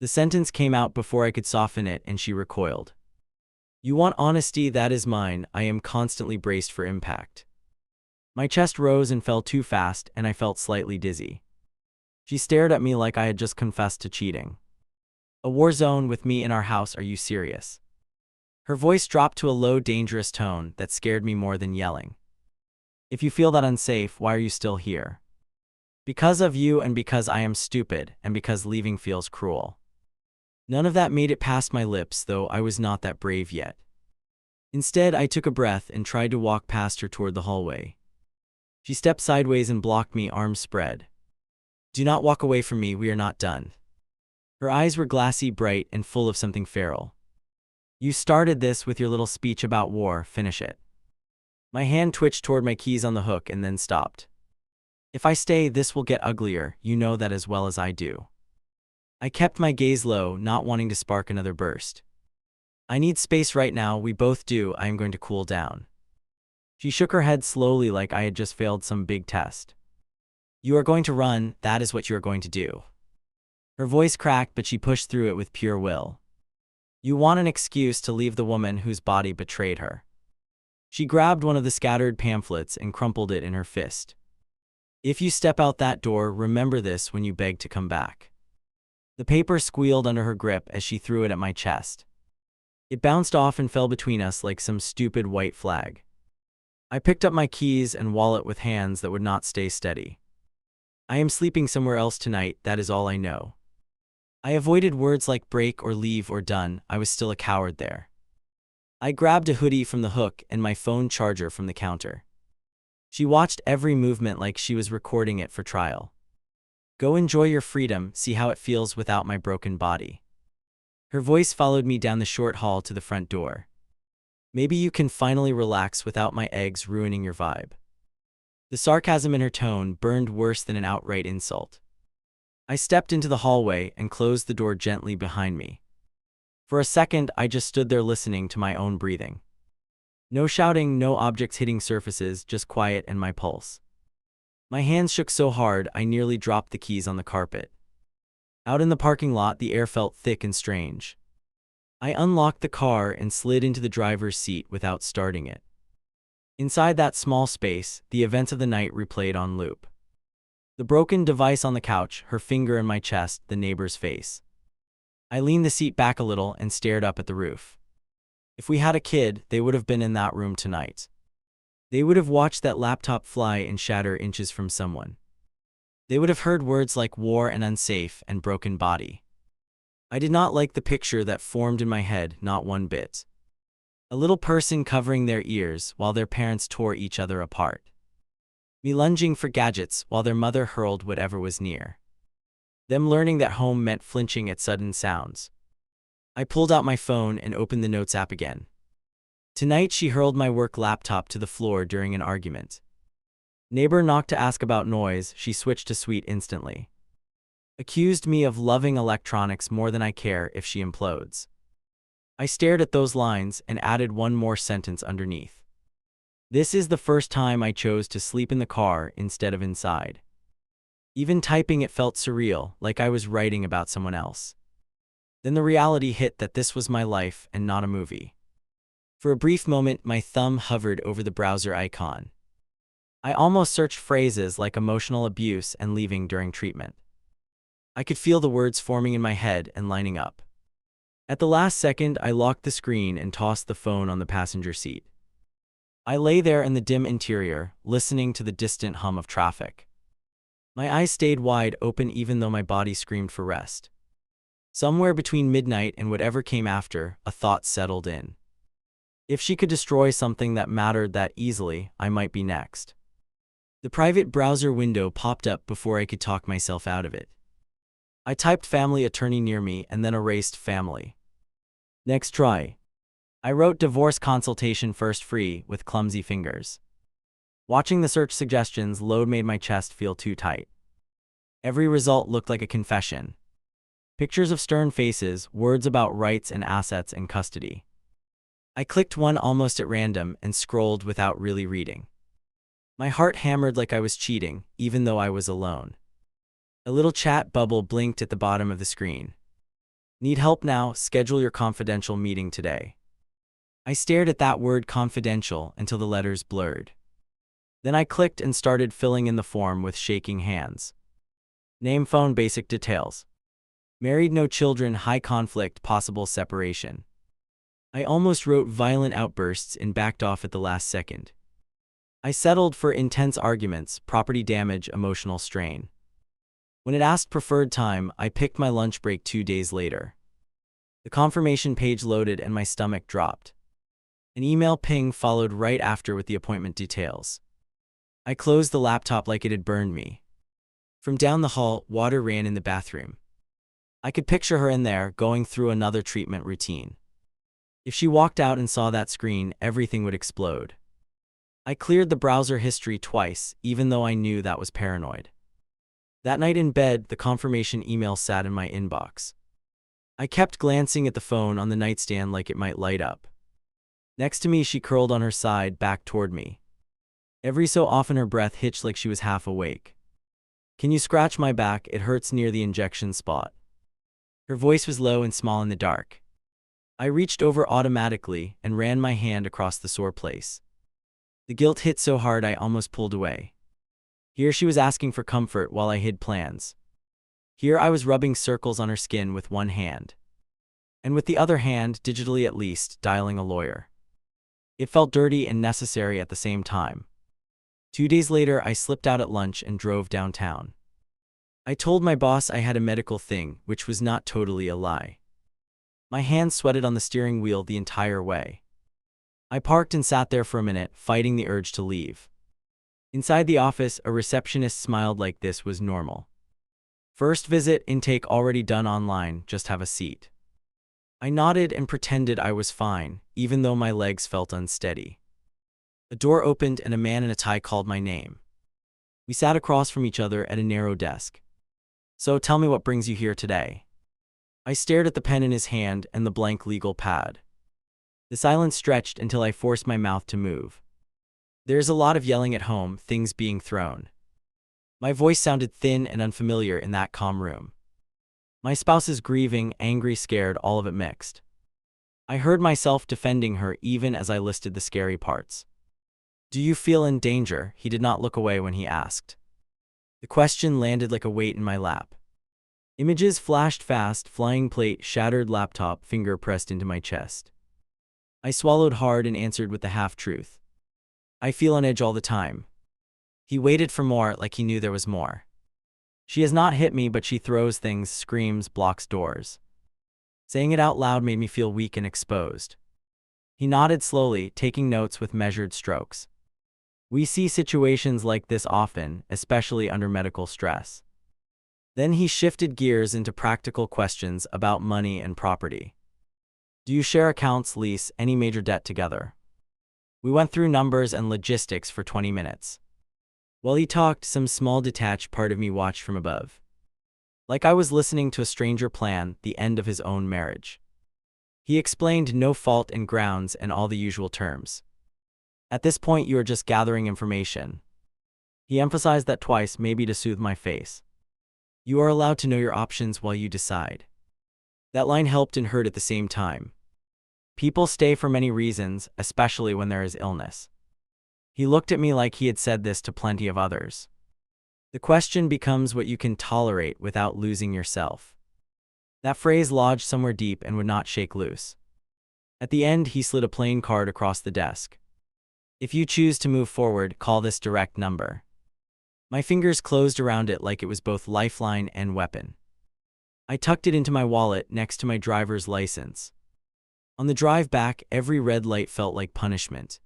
The sentence came out before I could soften it and she recoiled. You want honesty? That is mine. I am constantly braced for impact. My chest rose and fell too fast and I felt slightly dizzy. She stared at me like I had just confessed to cheating. A war zone with me in our house? Are you serious? Her voice dropped to a low, dangerous tone that scared me more than yelling. If you feel that unsafe, why are you still here? Because of you, and because I am stupid, and because leaving feels cruel. None of that made it past my lips, though I was not that brave yet. Instead, I took a breath and tried to walk past her toward the hallway. She stepped sideways and blocked me, arms spread. Do not walk away from me, we are not done. Her eyes were glassy, bright, and full of something feral. You started this with your little speech about war, finish it. My hand twitched toward my keys on the hook and then stopped. If I stay, this will get uglier, you know that as well as I do. I kept my gaze low, not wanting to spark another burst. I need space right now, we both do, I am going to cool down. She shook her head slowly like I had just failed some big test. You are going to run, that is what you are going to do. Her voice cracked, but she pushed through it with pure will. You want an excuse to leave the woman whose body betrayed her. She grabbed one of the scattered pamphlets and crumpled it in her fist. If you step out that door, remember this when you beg to come back. The paper squealed under her grip as she threw it at my chest. It bounced off and fell between us like some stupid white flag. I picked up my keys and wallet with hands that would not stay steady. I am sleeping somewhere else tonight, that is all I know. I avoided words like break or leave or done, I was still a coward there. I grabbed a hoodie from the hook and my phone charger from the counter. She watched every movement like she was recording it for trial. Go enjoy your freedom, see how it feels without my broken body. Her voice followed me down the short hall to the front door. Maybe you can finally relax without my eggs ruining your vibe. The sarcasm in her tone burned worse than an outright insult. I stepped into the hallway and closed the door gently behind me. For a second, I just stood there listening to my own breathing. No shouting, no objects hitting surfaces, just quiet and my pulse. My hands shook so hard I nearly dropped the keys on the carpet. Out in the parking lot, the air felt thick and strange. I unlocked the car and slid into the driver's seat without starting it. Inside that small space, the events of the night replayed on loop. The broken device on the couch, her finger in my chest, the neighbor's face. I leaned the seat back a little and stared up at the roof. If we had a kid, they would have been in that room tonight. They would have watched that laptop fly and shatter inches from someone. They would have heard words like war and unsafe and broken body. I did not like the picture that formed in my head, not one bit. A little person covering their ears while their parents tore each other apart. Me lunging for gadgets while their mother hurled whatever was near. Them learning that home meant flinching at sudden sounds. I pulled out my phone and opened the Notes app again. Tonight she hurled my work laptop to the floor during an argument. Neighbor knocked to ask about noise, she switched to sweet instantly. Accused me of loving electronics more than I care if she implodes. I stared at those lines and added one more sentence underneath. This is the first time I chose to sleep in the car instead of inside. Even typing it felt surreal, like I was writing about someone else. Then the reality hit that this was my life and not a movie. For a brief moment, my thumb hovered over the browser icon. I almost searched phrases like emotional abuse and leaving during treatment. I could feel the words forming in my head and lining up. At the last second, I locked the screen and tossed the phone on the passenger seat. I lay there in the dim interior, listening to the distant hum of traffic. My eyes stayed wide open even though my body screamed for rest. Somewhere between midnight and whatever came after, a thought settled in. If she could destroy something that mattered that easily, I might be next. The private browser window popped up before I could talk myself out of it. I typed family attorney near me and then erased family. Next try. I wrote divorce consultation first free with clumsy fingers. Watching the search suggestions load made my chest feel too tight. Every result looked like a confession. Pictures of stern faces, words about rights and assets and custody. I clicked one almost at random and scrolled without really reading. My heart hammered like I was cheating, even though I was alone. A little chat bubble blinked at the bottom of the screen. Need help now? Schedule your confidential meeting today. I stared at that word confidential until the letters blurred. Then I clicked and started filling in the form with shaking hands. Name, phone, basic details. Married, no children, high conflict, possible separation. I almost wrote violent outbursts and backed off at the last second. I settled for intense arguments, property damage, emotional strain. When it asked preferred time, I picked my lunch break 2 days later. The confirmation page loaded and my stomach dropped. An email ping followed right after with the appointment details. I closed the laptop like it had burned me. From down the hall, water ran in the bathroom. I could picture her in there, going through another treatment routine. If she walked out and saw that screen, everything would explode. I cleared the browser history twice, even though I knew that was paranoid. That night in bed, the confirmation email sat in my inbox. I kept glancing at the phone on the nightstand like it might light up. Next to me, she curled on her side, back toward me. Every so often her breath hitched like she was half awake. Can you scratch my back? It hurts near the injection spot. Her voice was low and small in the dark. I reached over automatically and ran my hand across the sore place. The guilt hit so hard I almost pulled away. Here she was asking for comfort while I hid plans. Here I was rubbing circles on her skin with one hand. And with the other hand, digitally at least, dialing a lawyer. It felt dirty and necessary at the same time. 2 days later, I slipped out at lunch and drove downtown. I told my boss I had a medical thing, which was not totally a lie. My hands sweated on the steering wheel the entire way. I parked and sat there for a minute, fighting the urge to leave. Inside the office, a receptionist smiled like this was normal. First visit, intake already done online, just have a seat. I nodded and pretended I was fine, even though my legs felt unsteady. A door opened and a man in a tie called my name. We sat across from each other at a narrow desk. So tell me what brings you here today. I stared at the pen in his hand and the blank legal pad. The silence stretched until I forced my mouth to move. There's a lot of yelling at home, things being thrown. My voice sounded thin and unfamiliar in that calm room. My spouse is grieving, angry, scared, all of it mixed. I heard myself defending her even as I listed the scary parts. Do you feel in danger? He did not look away when he asked. The question landed like a weight in my lap. Images flashed fast, flying plate, shattered laptop, finger pressed into my chest. I swallowed hard and answered with the half-truth. I feel on edge all the time. He waited for more, like he knew there was more. She has not hit me, but she throws things, screams, blocks doors. Saying it out loud made me feel weak and exposed. He nodded slowly, taking notes with measured strokes. We see situations like this often, especially under medical stress. Then he shifted gears into practical questions about money and property. Do you share accounts, lease, any major debt together? We went through numbers and logistics for 20 minutes. While he talked, some small detached part of me watched from above. Like I was listening to a stranger plan the end of his own marriage. He explained no fault and grounds and all the usual terms. At this point, you are just gathering information. He emphasized that twice, maybe to soothe my face. You are allowed to know your options while you decide. That line helped and hurt at the same time. People stay for many reasons, especially when there is illness. He looked at me like he had said this to plenty of others. The question becomes what you can tolerate without losing yourself. That phrase lodged somewhere deep and would not shake loose. At the end, he slid a plain card across the desk. If you choose to move forward, call this direct number. My fingers closed around it like it was both lifeline and weapon. I tucked it into my wallet next to my driver's license. On the drive back, every red light felt like punishment.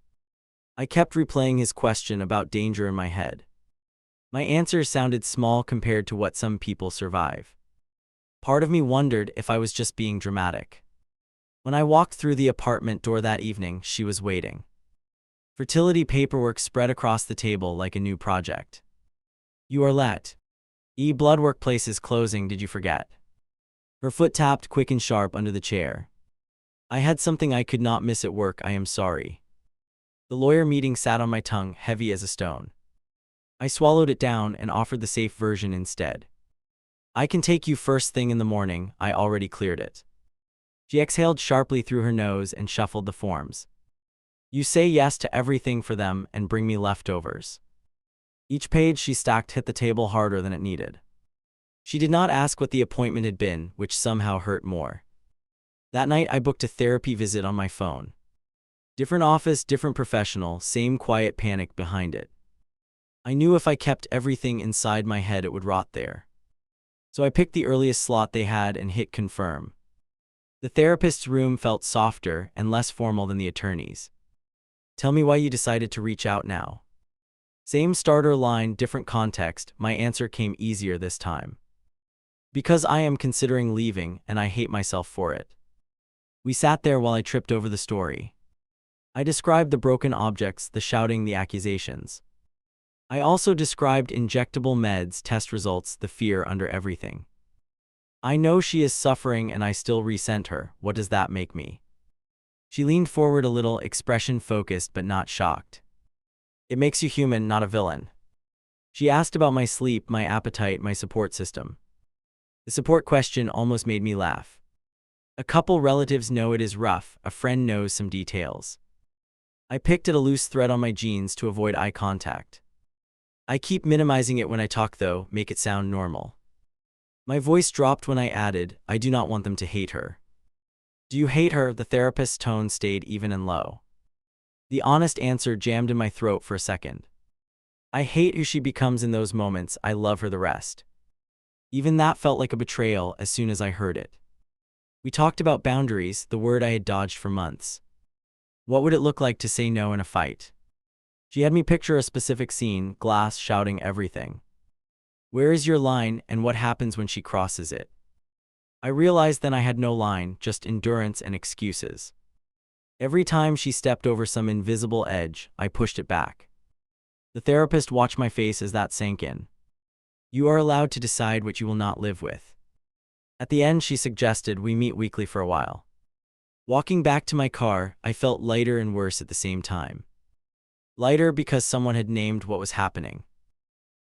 I kept replaying his question about danger in my head. My answers sounded small compared to what some people survive. Part of me wondered if I was just being dramatic. When I walked through the apartment door that evening, she was waiting. Fertility paperwork spread across the table like a new project. You are let. Blood workplace is closing, did you forget? Her foot tapped quick and sharp under the chair. I had something I could not miss at work, I am sorry. The lawyer meeting sat on my tongue, heavy as a stone. I swallowed it down and offered the safe version instead. I can take you first thing in the morning, I already cleared it. She exhaled sharply through her nose and shuffled the forms. You say yes to everything for them and bring me leftovers. Each page she stacked hit the table harder than it needed. She did not ask what the appointment had been, which somehow hurt more. That night I booked a therapy visit on my phone. Different office, different professional, same quiet panic behind it. I knew if I kept everything inside my head it would rot there. So I picked the earliest slot they had and hit confirm. The therapist's room felt softer and less formal than the attorney's. Tell me why you decided to reach out now. Same starter line, different context, my answer came easier this time. Because I am considering leaving and I hate myself for it. We sat there while I tripped over the story. I described the broken objects, the shouting, the accusations. I also described injectable meds, test results, the fear under everything. I know she is suffering and I still resent her. What does that make me? She leaned forward a little, expression focused but not shocked. It makes you human, not a villain. She asked about my sleep, my appetite, my support system. The support question almost made me laugh. A couple relatives know it is rough, a friend knows some details. I picked at a loose thread on my jeans to avoid eye contact. I keep minimizing it when I talk though, make it sound normal. My voice dropped when I added, I do not want them to hate her. Do you hate her? The therapist's tone stayed even and low. The honest answer jammed in my throat for a second. I hate who she becomes in those moments, I love her the rest. Even that felt like a betrayal as soon as I heard it. We talked about boundaries, the word I had dodged for months. What would it look like to say no in a fight? She had me picture a specific scene, glass shouting everything. Where is your line and what happens when she crosses it? I realized then I had no line, just endurance and excuses. Every time she stepped over some invisible edge, I pushed it back. The therapist watched my face as that sank in. You are allowed to decide what you will not live with. At the end, she suggested we meet weekly for a while. Walking back to my car, I felt lighter and worse at the same time. Lighter because someone had named what was happening.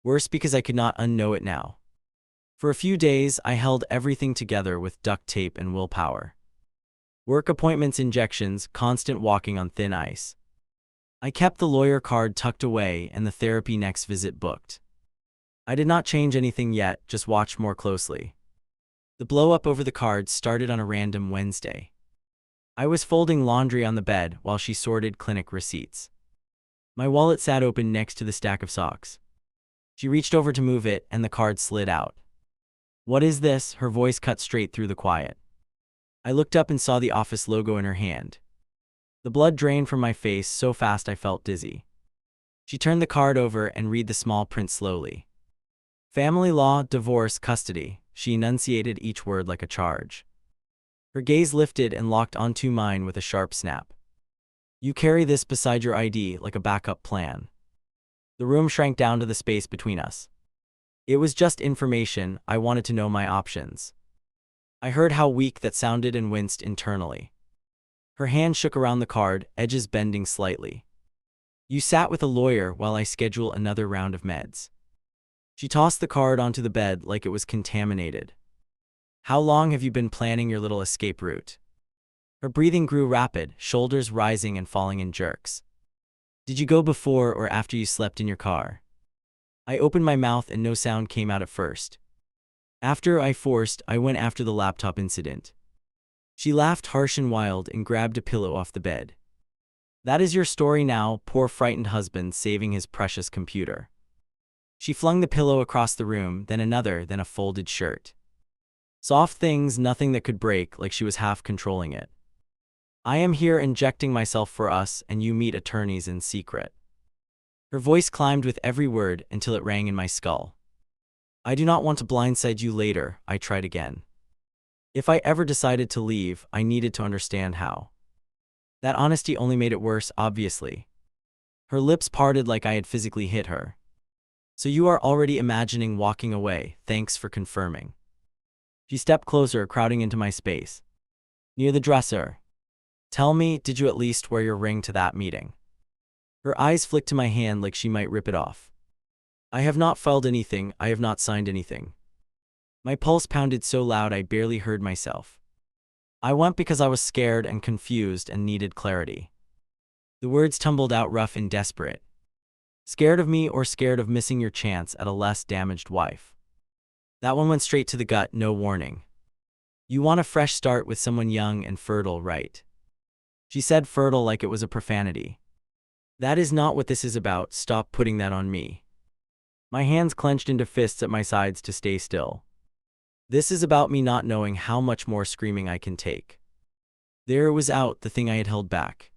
Worse because I could not unknow it now. For a few days, I held everything together with duct tape and willpower. Work appointments, injections, constant walking on thin ice. I kept the lawyer card tucked away and the therapy next visit booked. I did not change anything yet, just watched more closely. The blow-up over the card started on a random Wednesday. I was folding laundry on the bed while she sorted clinic receipts. My wallet sat open next to the stack of socks. She reached over to move it and the card slid out. What is this? Her voice cut straight through the quiet. I looked up and saw the office logo in her hand. The blood drained from my face so fast I felt dizzy. She turned the card over and read the small print slowly. Family law, divorce, custody. She enunciated each word like a charge. Her gaze lifted and locked onto mine with a sharp snap. You carry this beside your ID like a backup plan. The room shrank down to the space between us. It was just information, I wanted to know my options. I heard how weak that sounded and winced internally. Her hand shook around the card, edges bending slightly. You sat with a lawyer while I schedule another round of meds. She tossed the card onto the bed like it was contaminated. How long have you been planning your little escape route? Her breathing grew rapid, shoulders rising and falling in jerks. Did you go before or after you slept in your car? I opened my mouth and no sound came out at first. After I went after the laptop incident. She laughed harsh and wild and grabbed a pillow off the bed. That is your story now, poor frightened husband saving his precious computer. She flung the pillow across the room, then another, then a folded shirt. Soft things, nothing that could break, like she was half controlling it. I am here injecting myself for us, and you meet attorneys in secret. Her voice climbed with every word until it rang in my skull. I do not want to blindside you later, I tried again. If I ever decided to leave, I needed to understand how. That honesty only made it worse, obviously. Her lips parted like I had physically hit her. So you are already imagining walking away, thanks for confirming. She stepped closer, crowding into my space. Near the dresser. Tell me, did you at least wear your ring to that meeting? Her eyes flicked to my hand like she might rip it off. I have not filed anything, I have not signed anything. My pulse pounded so loud I barely heard myself. I went because I was scared and confused and needed clarity. The words tumbled out rough and desperate. Scared of me or scared of missing your chance at a less damaged wife? That one went straight to the gut, no warning. You want a fresh start with someone young and fertile, right? She said fertile like it was a profanity. That is not what this is about, stop putting that on me. My hands clenched into fists at my sides to stay still. This is about me not knowing how much more screaming I can take. There it was out, the thing I had held back.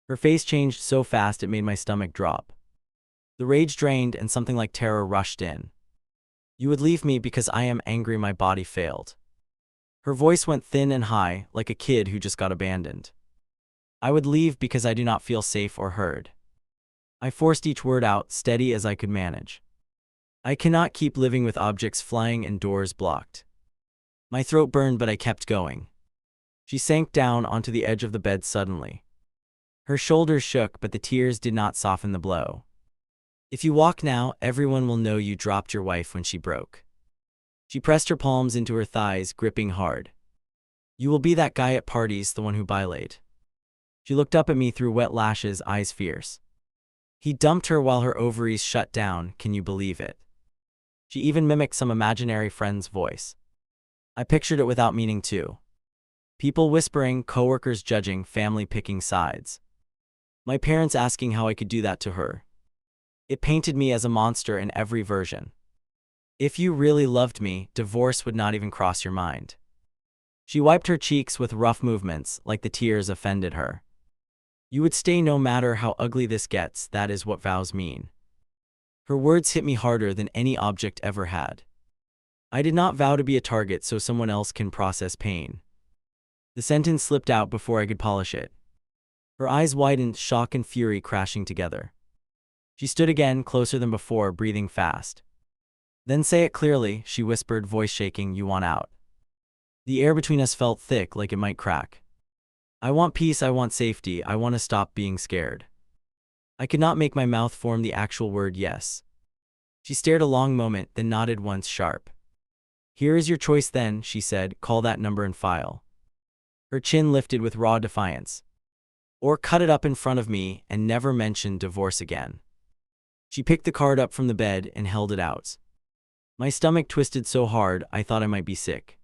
Her face changed so fast it made my stomach drop. The rage drained and something like terror rushed in. You would leave me because I am angry my body failed. Her voice went thin and high, like a kid who just got abandoned. I would leave because I do not feel safe or heard. I forced each word out, steady as I could manage. I cannot keep living with objects flying and doors blocked. My throat burned, but I kept going. She sank down onto the edge of the bed suddenly. Her shoulders shook, but the tears did not soften the blow. If you walk now, everyone will know you dropped your wife when she broke. She pressed her palms into her thighs, gripping hard. You will be that guy at parties, the one who violated. She looked up at me through wet lashes, eyes fierce. He dumped her while her ovaries shut down, can you believe it? She even mimicked some imaginary friend's voice. I pictured it without meaning to. People whispering, coworkers judging, family picking sides. My parents asking how I could do that to her. It painted me as a monster in every version. If you really loved me, divorce would not even cross your mind. She wiped her cheeks with rough movements, like the tears offended her. You would stay no matter how ugly this gets, that is what vows mean. Her words hit me harder than any object ever had. I did not vow to be a target so someone else can process pain. The sentence slipped out before I could polish it. Her eyes widened, shock and fury crashing together. She stood again, closer than before, breathing fast. Then say it clearly, she whispered, voice shaking, you want out. The air between us felt thick, like it might crack. I want peace, I want safety, I want to stop being scared. I could not make my mouth form the actual word yes. She stared a long moment, then nodded once sharp. Here is your choice then, she said, call that number and file. Her chin lifted with raw defiance. Or cut it up in front of me and never mention divorce again. She picked the card up from the bed and held it out. My stomach twisted so hard I thought I might be sick.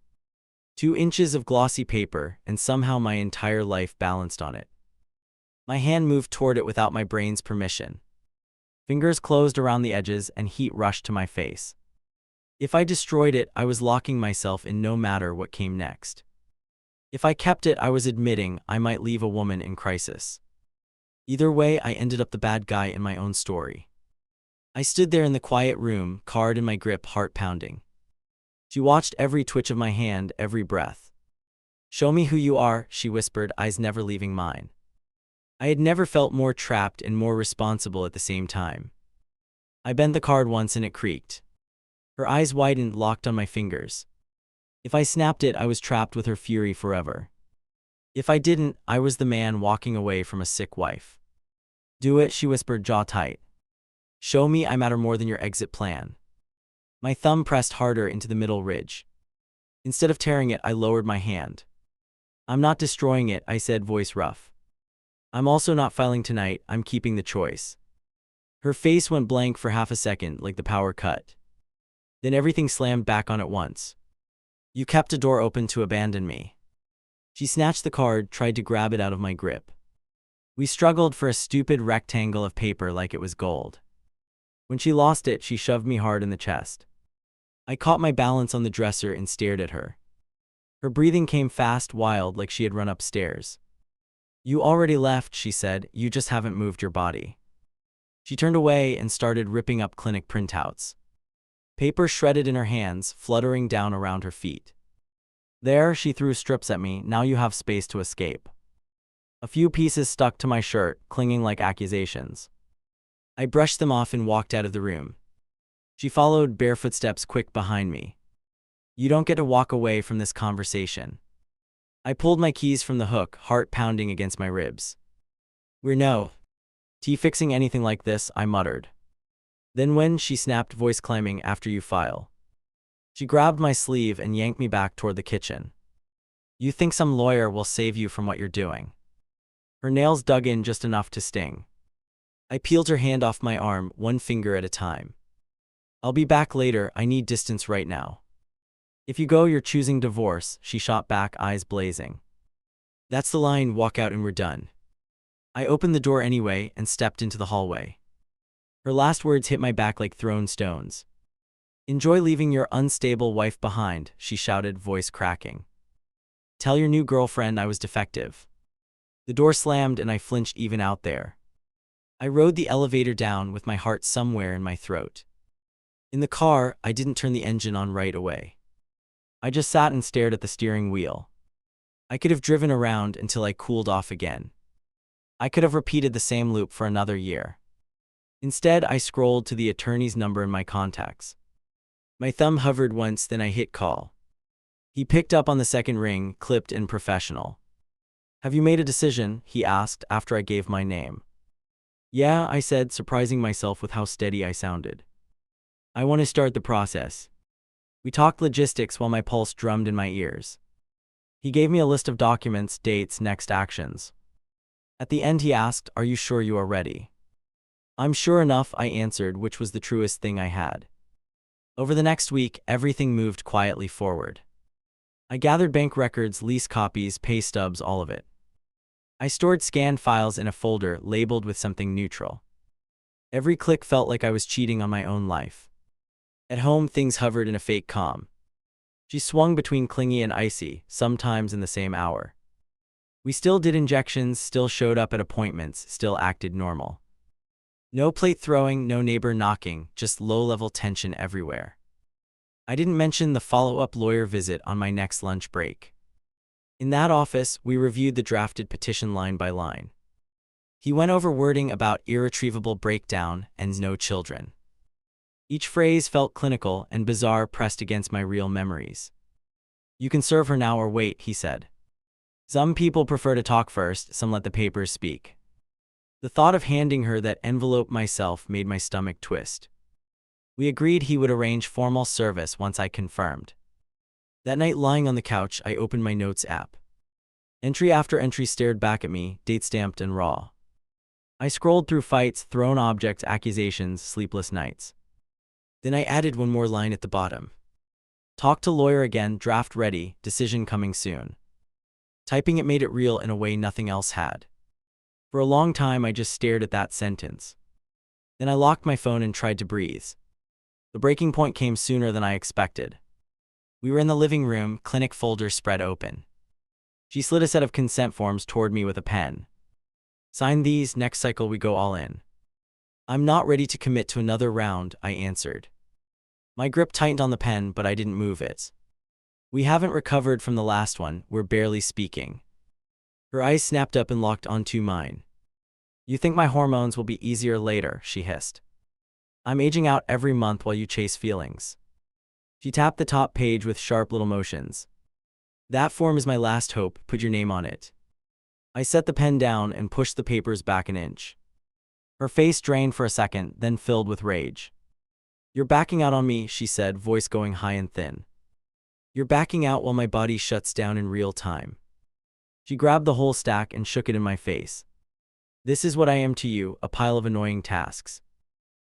2 inches of glossy paper, and somehow my entire life balanced on it. My hand moved toward it without my brain's permission. Fingers closed around the edges and heat rushed to my face. If I destroyed it, I was locking myself in no matter what came next. If I kept it, I was admitting I might leave a woman in crisis. Either way, I ended up the bad guy in my own story. I stood there in the quiet room, card in my grip, heart pounding. She watched every twitch of my hand, every breath. Show me who you are, she whispered, eyes never leaving mine. I had never felt more trapped and more responsible at the same time. I bent the card once and it creaked. Her eyes widened, locked on my fingers. If I snapped it, I was trapped with her fury forever. If I didn't, I was the man walking away from a sick wife. Do it, she whispered, jaw tight. Show me I matter more than your exit plan. My thumb pressed harder into the middle ridge. Instead of tearing it, I lowered my hand. I'm not destroying it, I said, voice rough. I'm also not filing tonight, I'm keeping the choice. Her face went blank for half a second, like the power cut. Then everything slammed back on at once. You kept a door open to abandon me. She snatched the card, tried to grab it out of my grip. We struggled for a stupid rectangle of paper like it was gold. When she lost it, she shoved me hard in the chest. I caught my balance on the dresser and stared at her. Her breathing came fast, wild, like she had run upstairs. You already left, she said, you just haven't moved your body. She turned away and started ripping up clinic printouts. Paper shredded in her hands, fluttering down around her feet. There, she threw strips at me, now you have space to escape. A few pieces stuck to my shirt, clinging like accusations. I brushed them off and walked out of the room. She followed, bare footsteps quick behind me. You don't get to walk away from this conversation. I pulled my keys from the hook, heart pounding against my ribs. We're no tea fixing anything like this, I muttered. Then when, she snapped, voice climbing, after you file. She grabbed my sleeve and yanked me back toward the kitchen. You think some lawyer will save you from what you're doing. Her nails dug in just enough to sting. I peeled her hand off my arm, one finger at a time. I'll be back later, I need distance right now. If you go, you're choosing divorce, she shot back, eyes blazing. That's the line, walk out and we're done. I opened the door anyway and stepped into the hallway. Her last words hit my back like thrown stones. Enjoy leaving your unstable wife behind, she shouted, voice cracking. Tell your new girlfriend I was defective. The door slammed and I flinched even out there. I rode the elevator down with my heart somewhere in my throat. In the car, I didn't turn the engine on right away. I just sat and stared at the steering wheel. I could have driven around until I cooled off again. I could have repeated the same loop for another year. Instead, I scrolled to the attorney's number in my contacts. My thumb hovered once, then I hit call. He picked up on the second ring, clipped and professional. Have you made a decision? He asked after I gave my name. Yeah, I said, surprising myself with how steady I sounded. I want to start the process. We talked logistics while my pulse drummed in my ears. He gave me a list of documents, dates, next actions. At the end he asked, are you sure you are ready? I'm sure enough, I answered, which was the truest thing I had. Over the next week, everything moved quietly forward. I gathered bank records, lease copies, pay stubs, all of it. I stored scanned files in a folder labeled with something neutral. Every click felt like I was cheating on my own life. At home, things hovered in a fake calm. She swung between clingy and icy, sometimes in the same hour. We still did injections, still showed up at appointments, still acted normal. No plate throwing, no neighbor knocking, just low-level tension everywhere. I didn't mention the follow-up lawyer visit on my next lunch break. In that office, we reviewed the drafted petition line by line. He went over wording about irretrievable breakdown and no children. Each phrase felt clinical and bizarre, pressed against my real memories. You can serve her now or wait, he said. Some people prefer to talk first, some let the papers speak. The thought of handing her that envelope myself made my stomach twist. We agreed he would arrange formal service once I confirmed. That night, lying on the couch, I opened my notes app. Entry after entry stared back at me, date-stamped and raw. I scrolled through fights, thrown objects, accusations, sleepless nights. Then I added one more line at the bottom. Talk to lawyer again, draft ready, decision coming soon. Typing it made it real in a way nothing else had. For a long time, I just stared at that sentence. Then I locked my phone and tried to breathe. The breaking point came sooner than I expected. We were in the living room, clinic folder spread open. She slid a set of consent forms toward me with a pen. Sign these, next cycle we go all in. I'm not ready to commit to another round, I answered. My grip tightened on the pen, but I didn't move it. We haven't recovered from the last one, we're barely speaking. Her eyes snapped up and locked onto mine. You think my hormones will be easier later, she hissed. I'm aging out every month while you chase feelings. She tapped the top page with sharp little motions. That form is my last hope, put your name on it. I set the pen down and pushed the papers back an inch. Her face drained for a second, then filled with rage. You're backing out on me, she said, voice going high and thin. You're backing out while my body shuts down in real time. She grabbed the whole stack and shook it in my face. This is what I am to you, a pile of annoying tasks.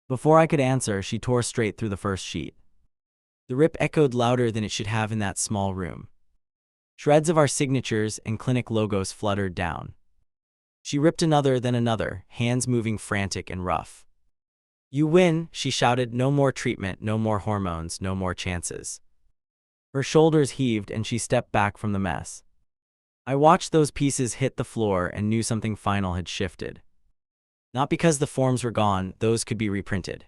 Before I could answer, she tore straight through the first sheet. The rip echoed louder than it should have in that small room. Shreds of our signatures and clinic logos fluttered down. She ripped another, then another, hands moving frantic and rough. You win, she shouted. No more treatment, no more hormones, no more chances. Her shoulders heaved and she stepped back from the mess. I watched those pieces hit the floor and knew something final had shifted. Not because the forms were gone, those could be reprinted.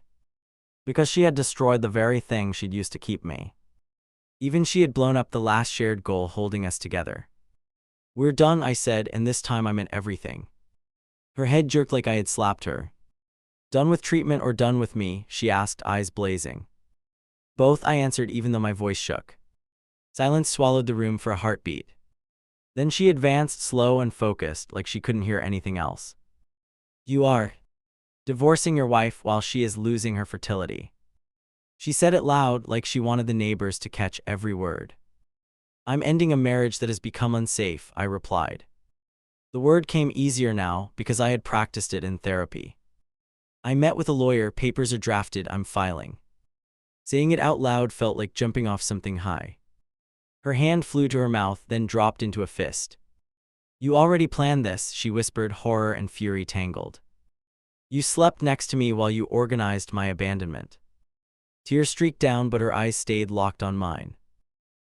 Because she had destroyed the very thing she'd used to keep me. Even she had blown up the last shared goal holding us together. We're done, I said, and this time I meant everything. Her head jerked like I had slapped her. Done with treatment or done with me? She asked, eyes blazing. Both, I answered, even though my voice shook. Silence swallowed the room for a heartbeat. Then she advanced, slow and focused, like she couldn't hear anything else. You are divorcing your wife while she is losing her fertility. She said it loud, like she wanted the neighbors to catch every word. I'm ending a marriage that has become unsafe, I replied. The word came easier now because I had practiced it in therapy. I met with a lawyer, papers are drafted, I'm filing. Saying it out loud felt like jumping off something high. Her hand flew to her mouth, then dropped into a fist. You already planned this, she whispered, horror and fury tangled. You slept next to me while you organized my abandonment. Tears streaked down, but her eyes stayed locked on mine.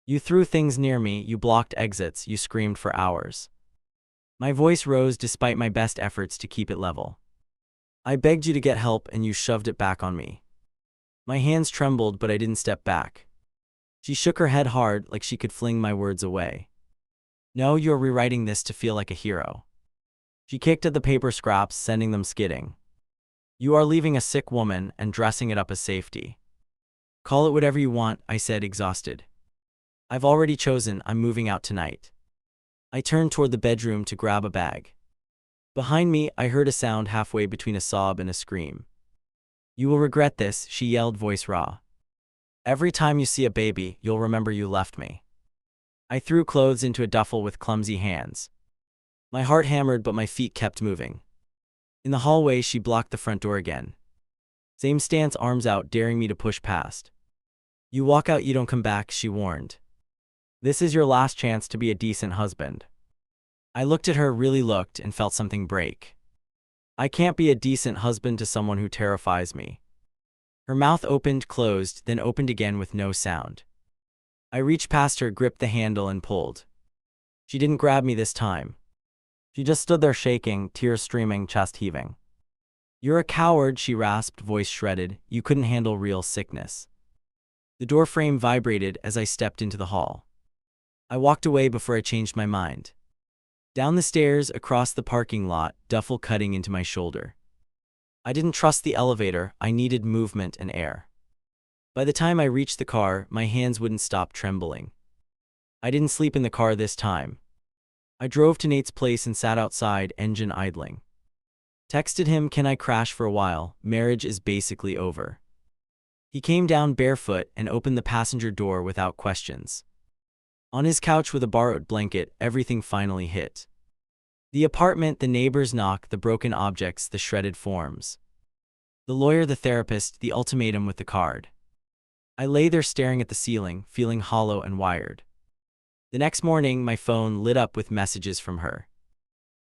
You threw things near me, you blocked exits, you screamed for hours. My voice rose despite my best efforts to keep it level. I begged you to get help and you shoved it back on me. My hands trembled, but I didn't step back. She shook her head hard, like she could fling my words away. No, you're rewriting this to feel like a hero. She kicked at the paper scraps, sending them skidding. You are leaving a sick woman and dressing it up as safety. Call it whatever you want, I said, exhausted. I've already chosen, I'm moving out tonight. I turned toward the bedroom to grab a bag. Behind me, I heard a sound halfway between a sob and a scream. You will regret this, she yelled, voice raw. Every time you see a baby, you'll remember you left me. I threw clothes into a duffel with clumsy hands. My heart hammered, but my feet kept moving. In the hallway, she blocked the front door again. Same stance, arms out, daring me to push past. You walk out, you don't come back, she warned. This is your last chance to be a decent husband. I looked at her, really looked, and felt something break. I can't be a decent husband to someone who terrifies me. Her mouth opened, closed, then opened again with no sound. I reached past her, gripped the handle, and pulled. She didn't grab me this time. She just stood there shaking, tears streaming, chest heaving. You're a coward, she rasped, voice shredded. You couldn't handle real sickness. The door frame vibrated as I stepped into the hall. I walked away before I changed my mind. Down the stairs, across the parking lot, duffel cutting into my shoulder. I didn't trust the elevator, I needed movement and air. By the time I reached the car, my hands wouldn't stop trembling. I didn't sleep in the car this time. I drove to Nate's place and sat outside, engine idling. Texted him, can I crash for a while? Marriage is basically over. He came down barefoot and opened the passenger door without questions. On his couch with a borrowed blanket, everything finally hit. The apartment, the neighbor's knock, the broken objects, the shredded forms. The lawyer, the therapist, the ultimatum with the card. I lay there staring at the ceiling, feeling hollow and wired. The next morning, my phone lit up with messages from her.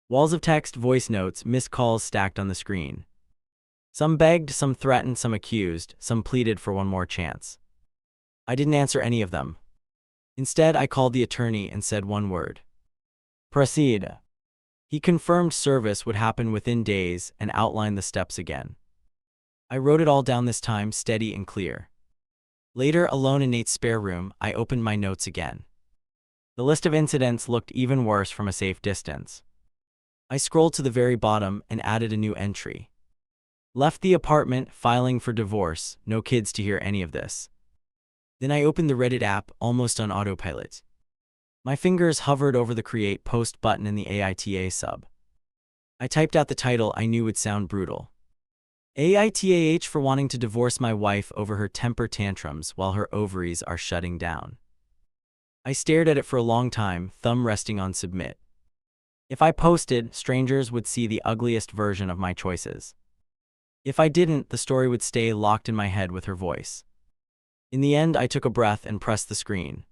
Walls of text, voice notes, missed calls stacked on the screen. Some begged, some threatened, some accused, some pleaded for one more chance. I didn't answer any of them. Instead, I called the attorney and said one word. Proceed. He confirmed service would happen within days and outlined the steps again. I wrote it all down this time, steady and clear. Later, alone in Nate's spare room, I opened my notes again. The list of incidents looked even worse from a safe distance. I scrolled to the very bottom and added a new entry. Left the apartment, filing for divorce, no kids to hear any of this. Then I opened the Reddit app, almost on autopilot. My fingers hovered over the Create Post button in the AITAH sub. I typed out the title I knew would sound brutal. AITAH for wanting to divorce my wife over her temper tantrums while her ovaries are shutting down. I stared at it for a long time, thumb resting on submit. If I posted, strangers would see the ugliest version of my choices. If I didn't, the story would stay locked in my head with her voice. In the end, I took a breath and pressed the screen.